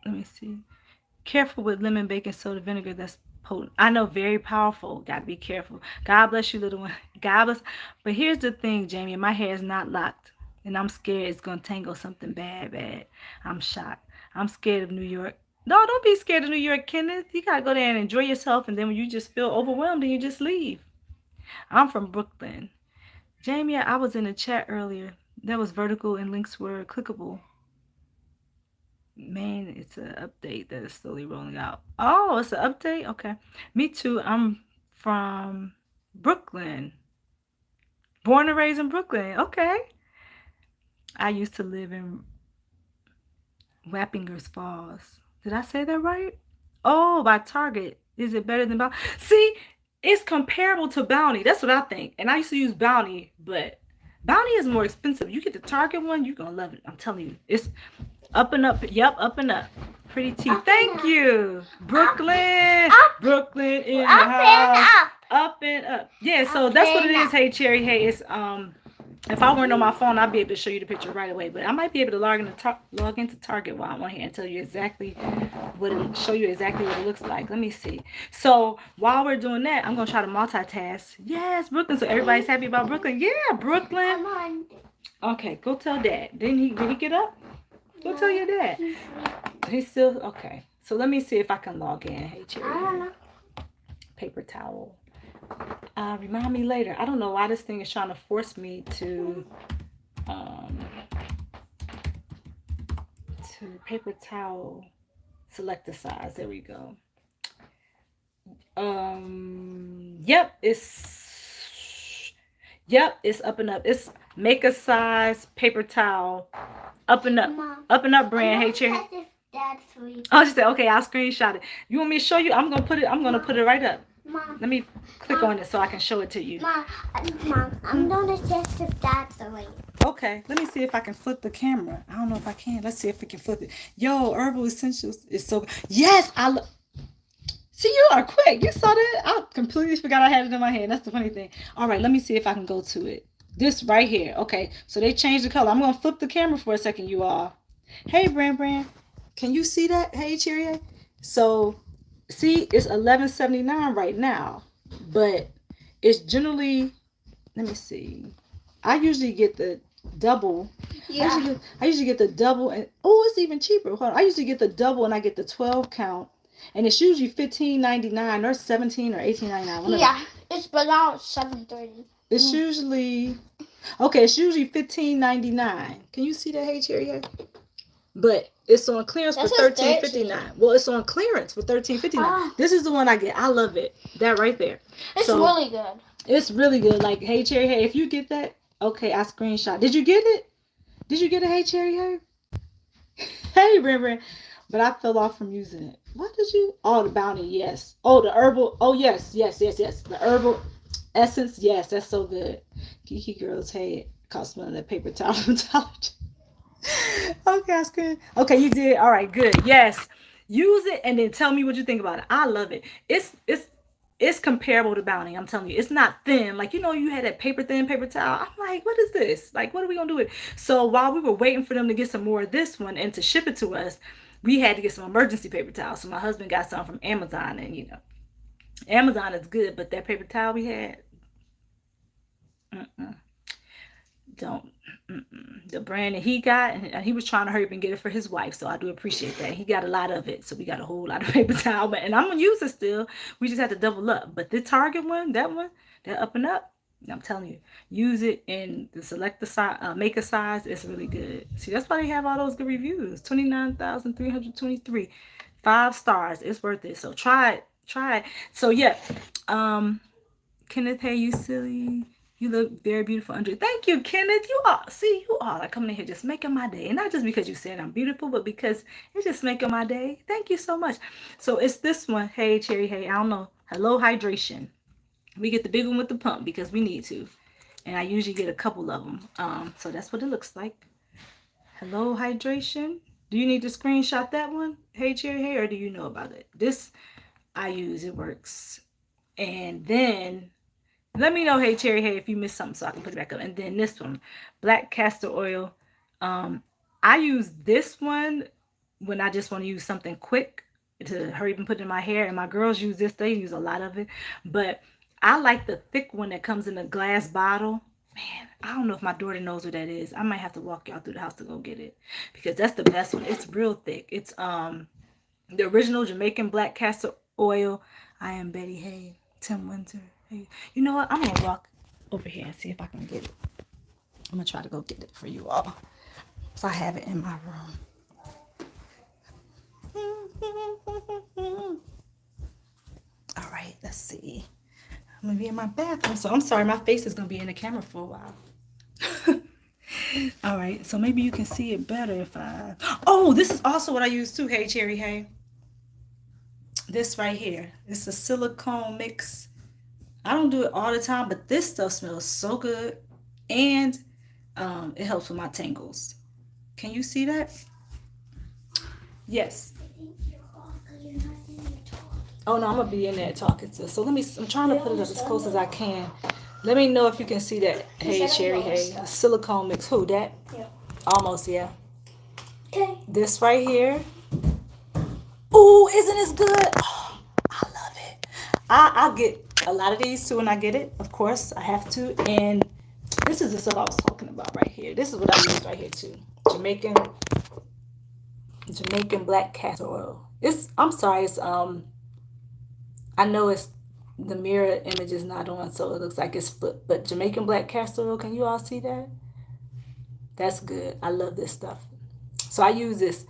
Let me see. Careful with lemon, baking soda, vinegar. That's potent. I know, very powerful. Got to be careful. God bless you, little one. God bless. But here's the thing, Jamie. My hair is not locked. And I'm scared it's going to tangle something bad. I'm shocked. I'm scared of New York. No, don't be scared of New York, Kenneth. You got to go there and enjoy yourself. And then when you just feel overwhelmed, then you just leave. I'm from Brooklyn. Jamie, I was in the chat earlier. That was vertical and links were clickable. Man, it's an update that is slowly rolling out. Oh, it's an update? Okay. Me too. I'm from Brooklyn. Born and raised in Brooklyn. Okay. I used to live in Wappingers Falls. Did I say that right? Oh, by Target. Is it better than Bounty? See, it's comparable to Bounty. That's what I think. And I used to use Bounty, but Bounty is more expensive. You get the Target one, you're going to love it. I'm telling you. It's up and up. Yep, up and up. Pretty tea. Thank you. Brooklyn. Brooklyn in the house. Up and up. Yeah, so that's what it is. Hey, Cherry. Hey, it's if I weren't on my phone, I'd be able to show you the picture right away. But I might be able to log into Target while I'm on here and tell you exactly show you exactly what it looks like. Let me see. So while we're doing that, I'm gonna try to multitask. Yes, Brooklyn. So everybody's happy about Brooklyn. Yeah, Brooklyn. Okay, go tell Dad. Did he get up? Go tell your dad. He's still okay. So let me see if I can log in. Hey, Cherry. Paper towel. Remind me later. I don't know why this thing is trying to force me to paper towel. Select the size. There we go. Yep, it's up and up. It's make a size paper towel. Up and up. Mom, up and up brand. Hey, Cherry. Oh, she said, okay, I'll screenshot it. You want me to show you? I'm gonna put it right up. Mom, let me click on it so I can show it to you. Mom, I'm gonna test if that's the way. Okay, let me see if I can flip the camera. I don't know if I can. Let's see if we can flip it. Yo, Herbal Essentials is so. Yes, see, you are quick. You saw that? I completely forgot I had it in my hand. That's the funny thing. All right, let me see if I can go to it. This right here. Okay, so they changed the color. I'm gonna flip the camera for a second, you all. Hey, Brand, can you see that? Hey, Cheerio. So, see, it's $11.79 right now, but it's generally. Let me see. I usually get the double. Yeah. I usually get the double, and oh, it's even cheaper. Hold on. I usually get the double, and I get the 12 count, and it's usually $15.99 or 17 or $18.99. Yeah. But now it's 7:30. It's usually okay. It's usually $15.99. Can you see that? Hey, Cherry? But it's on clearance for $13.59. Well, it's on clearance for $13.59. This is the one I get. I love it. That right there. It's really good. It's really good. Like, hey, Cherry, hey, if you get that, okay, I screenshot. Did you get it? Did you get it? Hey, Cherry, hey? Hey, Bren. But I fell off from using it. What did you? Oh, the bounty, yes. Oh, the herbal. Oh, yes. The herbal essence, yes. That's so good. Geeky Girls, hey, cost me that paper towel from Dollar Tree. Okay, I screen. Okay, you did. All right, good. Yes. Use it and then tell me what you think about it. I love it. It's comparable to Bounty. I'm telling you, it's not thin. Like, you had that paper thin paper towel. I'm like, what is this? Like, what are we gonna do with it? So while we were waiting for them to get some more of this one and to ship it to us, we had to get some emergency paper towels. So my husband got some from Amazon, and Amazon is good, but that paper towel we had, don't. The brand that he got, and he was trying to hurry up and get it for his wife, so I do appreciate that. He got a lot of it, so we got a whole lot of paper towel, and I'm gonna use it still. We just have to double up. But the Target one, that up and up, I'm telling you, use it in the select the size, make a size. It's really good. See, that's why they have all those good reviews. 29,323, 5 stars. It's worth it. So try it. So yeah, Kenneth, hey, you silly. You look very beautiful, Andrea. Thank you, Kenneth. You are like coming in here just making my day. And not just because you said I'm beautiful, but because it's just making my day. Thank you so much. So it's this one. Hey, Cherry, hey, I don't know. Hello, hydration. We get the big one with the pump because we need to. And I usually get a couple of them. So that's what it looks like. Hello, hydration. Do you need to screenshot that one? Hey, Cherry, hey, or do you know about it? This I use. It works. And then let me know, hey, Cherry, hey, if you missed something so I can put it back up. And then this one, black castor oil. I use this one when I just want to use something quick to hurry up and put in my hair. And my girls use this. They use a lot of it. But I like the thick one that comes in a glass bottle. Man, I don't know if my daughter knows what that is. I might have to walk y'all through the house to go get it because that's the best one. It's real thick. It's the original Jamaican black castor oil. I am Betty Hay, Tim Winter. Hey, you know what? I'm gonna walk over here and see if I can get it. I'm gonna try to go get it for you all. So I have it in my room. All right, let's see. I'm gonna be in my bathroom, so I'm sorry, my face is gonna be in the camera for a while. All right, so maybe you can see it better if I. Oh, this is also what I use too. Hey, Cherry, hey. This right here. It's a silicone mix. I don't do it all the time, but this stuff smells so good, and it helps with my tangles. Can you see that? Yes. Oh no, I'm gonna be in there talking to. So I'm trying to put it up as close as I can. Let me know if you can see that. Hey, Cherry, hey, silicone mix. Who that? Yeah. Almost, yeah. Okay. This right here. Ooh, isn't this good? Oh, I love it. I get a lot of these too, and I get it. Of course, I have to. And this is the stuff I was talking about right here. This is what I use right here too. Jamaican black castor oil. I'm sorry. It's I know it's the mirror image is not on, so it looks like it's flipped. But Jamaican black castor oil. Can you all see that? That's good. I love this stuff. So I use this.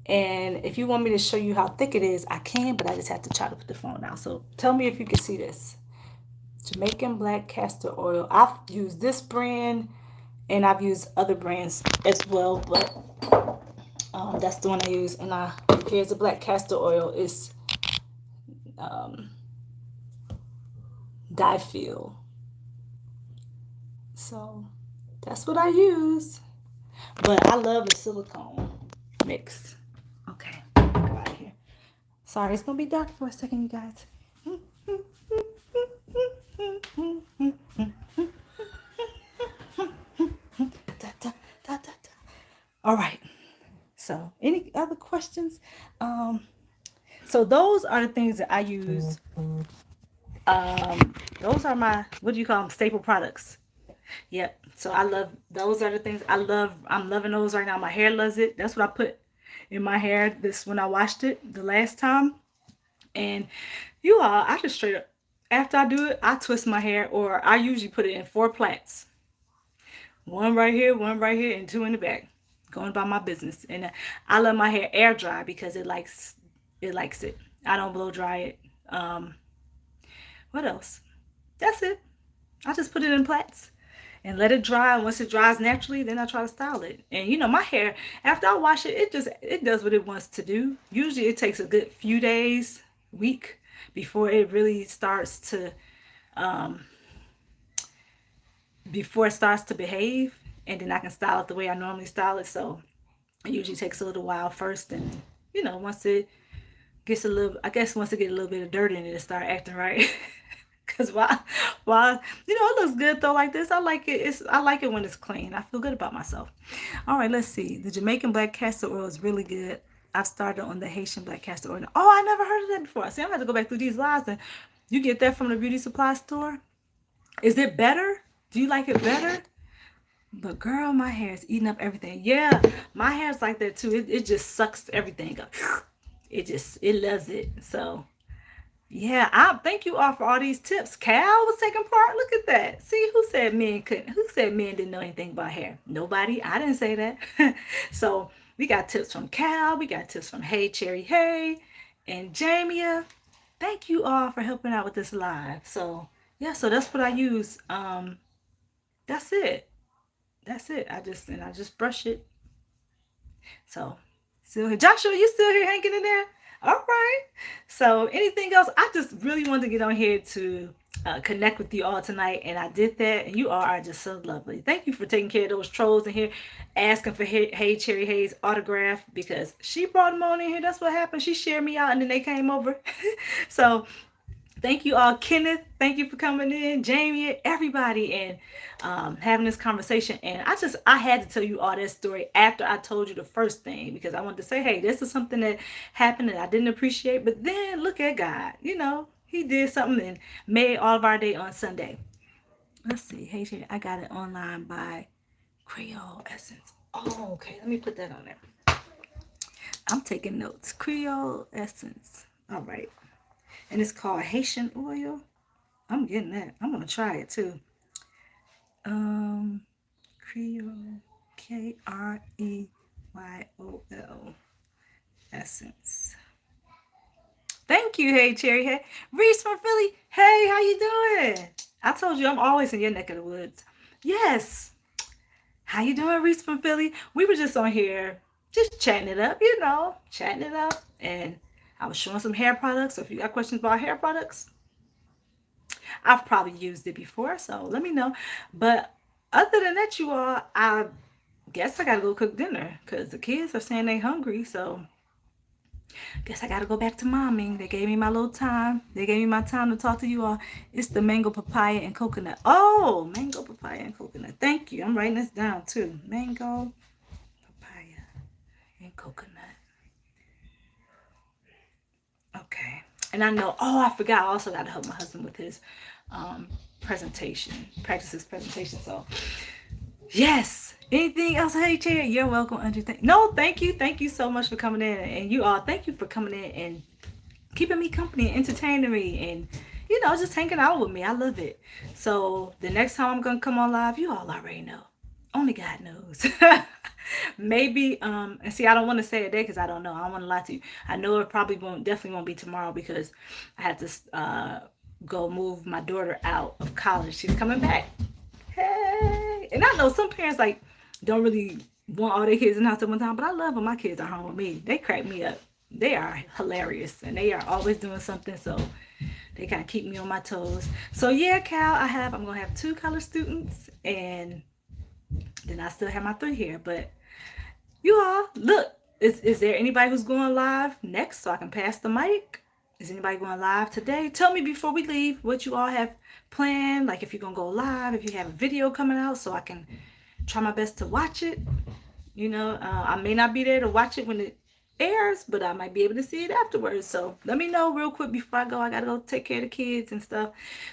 And if you want me to show you how thick it is, I can, but I just have to try to put the phone down. So tell me if you can see this. Jamaican black castor oil. I've used this brand, and I've used other brands as well, but that's the one I use. And here's the black castor oil. It's Difeel. So that's what I use. But I love the silicone mix. Okay, get out of here. Sorry, it's gonna be dark for a second, you guys. All right. So, any other questions? So those are the things that I use. Those are my, what do you call them? Staple products. Yep. So I love, those are the things I love. I'm loving those right now. My hair loves it. That's what I put in my hair this when I washed it the last time. And you all, I just straight up, after I do it, I twist my hair, or I usually put it in 4 plaits. One right here, and two in the back. Going about my business. And I love my hair air dry because it likes it. I don't blow dry it. What else? That's it. I just put it in plaits and let it dry. Once it dries naturally, then I try to style it. And my hair, after I wash it, it does what it wants to do. Usually it takes a good few days, week, before it really starts to um before it starts to behave, and then I can style it the way I normally style it. So it usually takes a little while first, and once it gets a little, I guess once it get a little bit of dirt in it, it start acting right. Cause while it looks good though like this. I like it. I like it when it's clean. I feel good about myself. All right, let's see. The Jamaican black castor oil is really good. I've started on the Haitian black castor oil. Oh, I never heard of that before. See, I'm gonna have to go back through these lives. And you get that from the beauty supply store. Is it better? Do you like it better? But girl, my hair is eating up everything. Yeah, my hair's like that too. It just sucks everything up. It loves it. So yeah, I thank you all for all these tips. Cal was taking part. Look at that. See, who said men couldn't? Who said men didn't know anything about hair? Nobody. I didn't say that. So we got tips from Cal. We got tips from Hey Cherry Hey and Jamia. Thank you all for helping out with this live. So yeah, so that's what I use. That's it. That's it. I just brush it. So still here. Joshua, you still here hanging in there? All right. So anything else? I just really wanted to get on here to connect with you all tonight, and I did that. And you all are just so lovely. Thank you for taking care of those trolls in here, asking for Hey Cherry Hayes autograph, because she brought them on in here. That's what happened. She shared me out, and then they came over. So thank you all, Kenneth. Thank you for coming in, Jamie, everybody, and having this conversation. And I had to tell you all that story after I told you the first thing, because I wanted to say, hey, this is something that happened that I didn't appreciate. But then look at God, He did something and made all of our day on Sunday. Let's see. Hey, I got it online by Creole Essence. Oh, okay. Let me put that on there. I'm taking notes. Creole Essence. All right. And it's called Haitian oil. I'm getting that. I'm gonna try it too. Creole, Kreyool Essence. Thank you, Hey Cherry. Hey, Reese from Philly. Hey, how you doing? I told you I'm always in your neck of the woods. Yes. How you doing, Reese from Philly? We were just on here, just chatting it up, chatting it up, and I was showing some hair products. So if you got questions about hair products, I've probably used it before, so let me know. But other than that, you all, I guess I gotta go cook dinner because the kids are saying they hungry. So I guess I gotta go back to momming. They gave me my little time. They gave me my time to talk to you all. It's the mango, papaya, and coconut. Oh, mango, papaya, and coconut. Thank you. I'm writing this down too. Mango, papaya, and coconut. Okay. And I know, I forgot, I also got to help my husband with his practice his presentation. So, yes. Anything else? Hey, Chair, you're welcome, Andrew. No, thank you. Thank you so much for coming in. And you all, thank you for coming in and keeping me company and entertaining me and, just hanging out with me. I love it. So, the next time I'm going to come on live, you all already know. Only God knows. Maybe, and see, I don't want to say a day because I don't know. I don't want to lie to you. I know it definitely won't be tomorrow because I had to go move my daughter out of college. She's coming back. Hey. And I know some parents don't really want all their kids in the house at one time, but I love when my kids are home with me. They crack me up. They are hilarious and they are always doing something. So they kind of keep me on my toes. So yeah, Cal, I'm going to have 2 college students and then I still have my 3 here. But you all, look, is there anybody who's going live next so I can pass the mic? Is anybody going live today? Tell me before we leave what you all have planned. Like if you're going to go live, if you have a video coming out so I can try my best to watch it. I may not be there to watch it when it airs, but I might be able to see it afterwards. So let me know real quick before I go. I gotta go take care of the kids and stuff.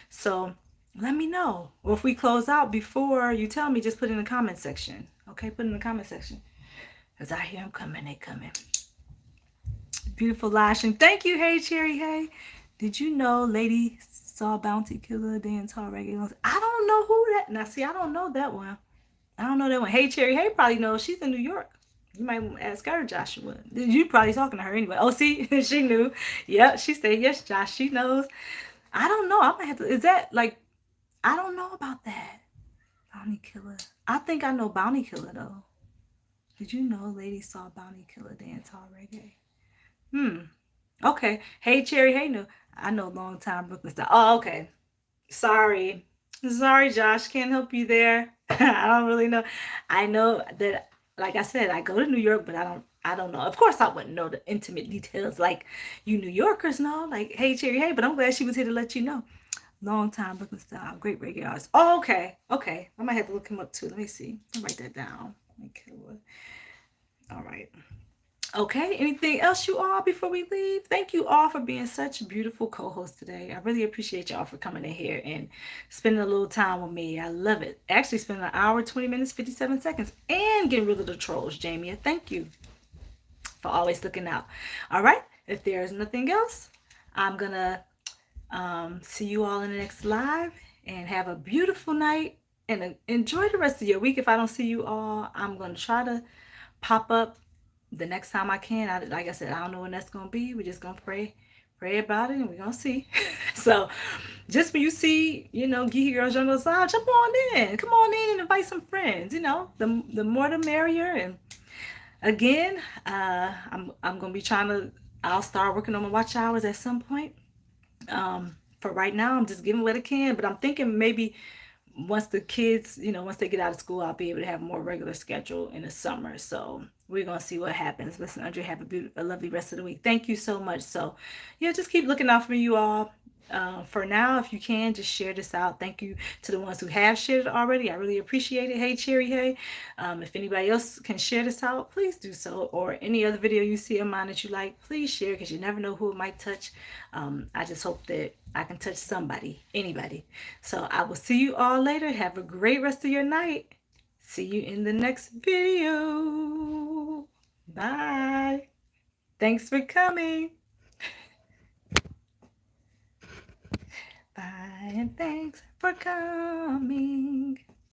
So let me know. Or if we close out before you tell me, just put it in the comment section. Okay, put it in the comment section. Because I hear them coming, they coming. Beautiful lashing. Thank you, Hey Cherry Hey. Did you know Lady saw Bounty Killer dance hall regulars? I don't know who that. Now, see, I don't know that one. I don't know that one. Hey Cherry Hey probably knows. She's in New York. You might ask her, Joshua. You probably talking to her anyway. Oh, see, she knew. Yep, she said yes, Josh. She knows. I don't know. I might have to. Is that like? I don't know about that. Bounty Killer. I think I know Bounty Killer though. Did you know Lady saw Bounty Killer dance hall reggae? Okay. Hey Cherry. Hey no. I know long time Brooklyn style. Oh, okay. Sorry. Sorry, Josh. Can't help you there. I don't really know. I know that, like I said, I go to New York, but I don't know. Of course, I wouldn't know the intimate details like you New Yorkers know. Like, hey, Cherry, hey, but I'm glad she was here to let you know. Long time Brooklyn style, great reggae artist. Oh, okay, okay. I might have to look him up too. Let me see. I'll write that down. Okay, all right. Okay, anything else, you all, before we leave? Thank you all for being such beautiful co-hosts today. I really appreciate y'all for coming in here and spending a little time with me. I love it. Actually, spending an hour, 20 minutes, 57 seconds, and getting rid of the trolls, Jamie. Thank you for always looking out. All right, if there's nothing else, I'm going to see you all in the next live, and have a beautiful night, and enjoy the rest of your week. If I don't see you all, I'm going to try to pop up the next time I can. Like I said, I don't know when that's gonna be. We're just gonna pray about it, and we're gonna see. So, just when you see, Geeky Girls Journal live, jump on in. Come on in and invite some friends. The more the merrier. And again, I'm gonna be trying to. I'll start working on my watch hours at some point. For right now, I'm just giving what I can, but I'm thinking maybe once the kids, once they get out of school, I'll be able to have a more regular schedule in the summer. So we're going to see what happens. Listen, Andre, have a lovely rest of the week. Thank you so much. So, yeah, just keep looking out for you all. For now, if you can, just share this out. Thank you to the ones who have shared it already. I really appreciate it. Hey, Cherry, hey. If anybody else can share this out, please do so. Or any other video you see of mine that you like, please share, because you never know who it might touch. I just hope that I can touch somebody, anybody. So I will see you all later. Have a great rest of your night. See you in the next video. Bye. Thanks for coming. Bye, and thanks for coming.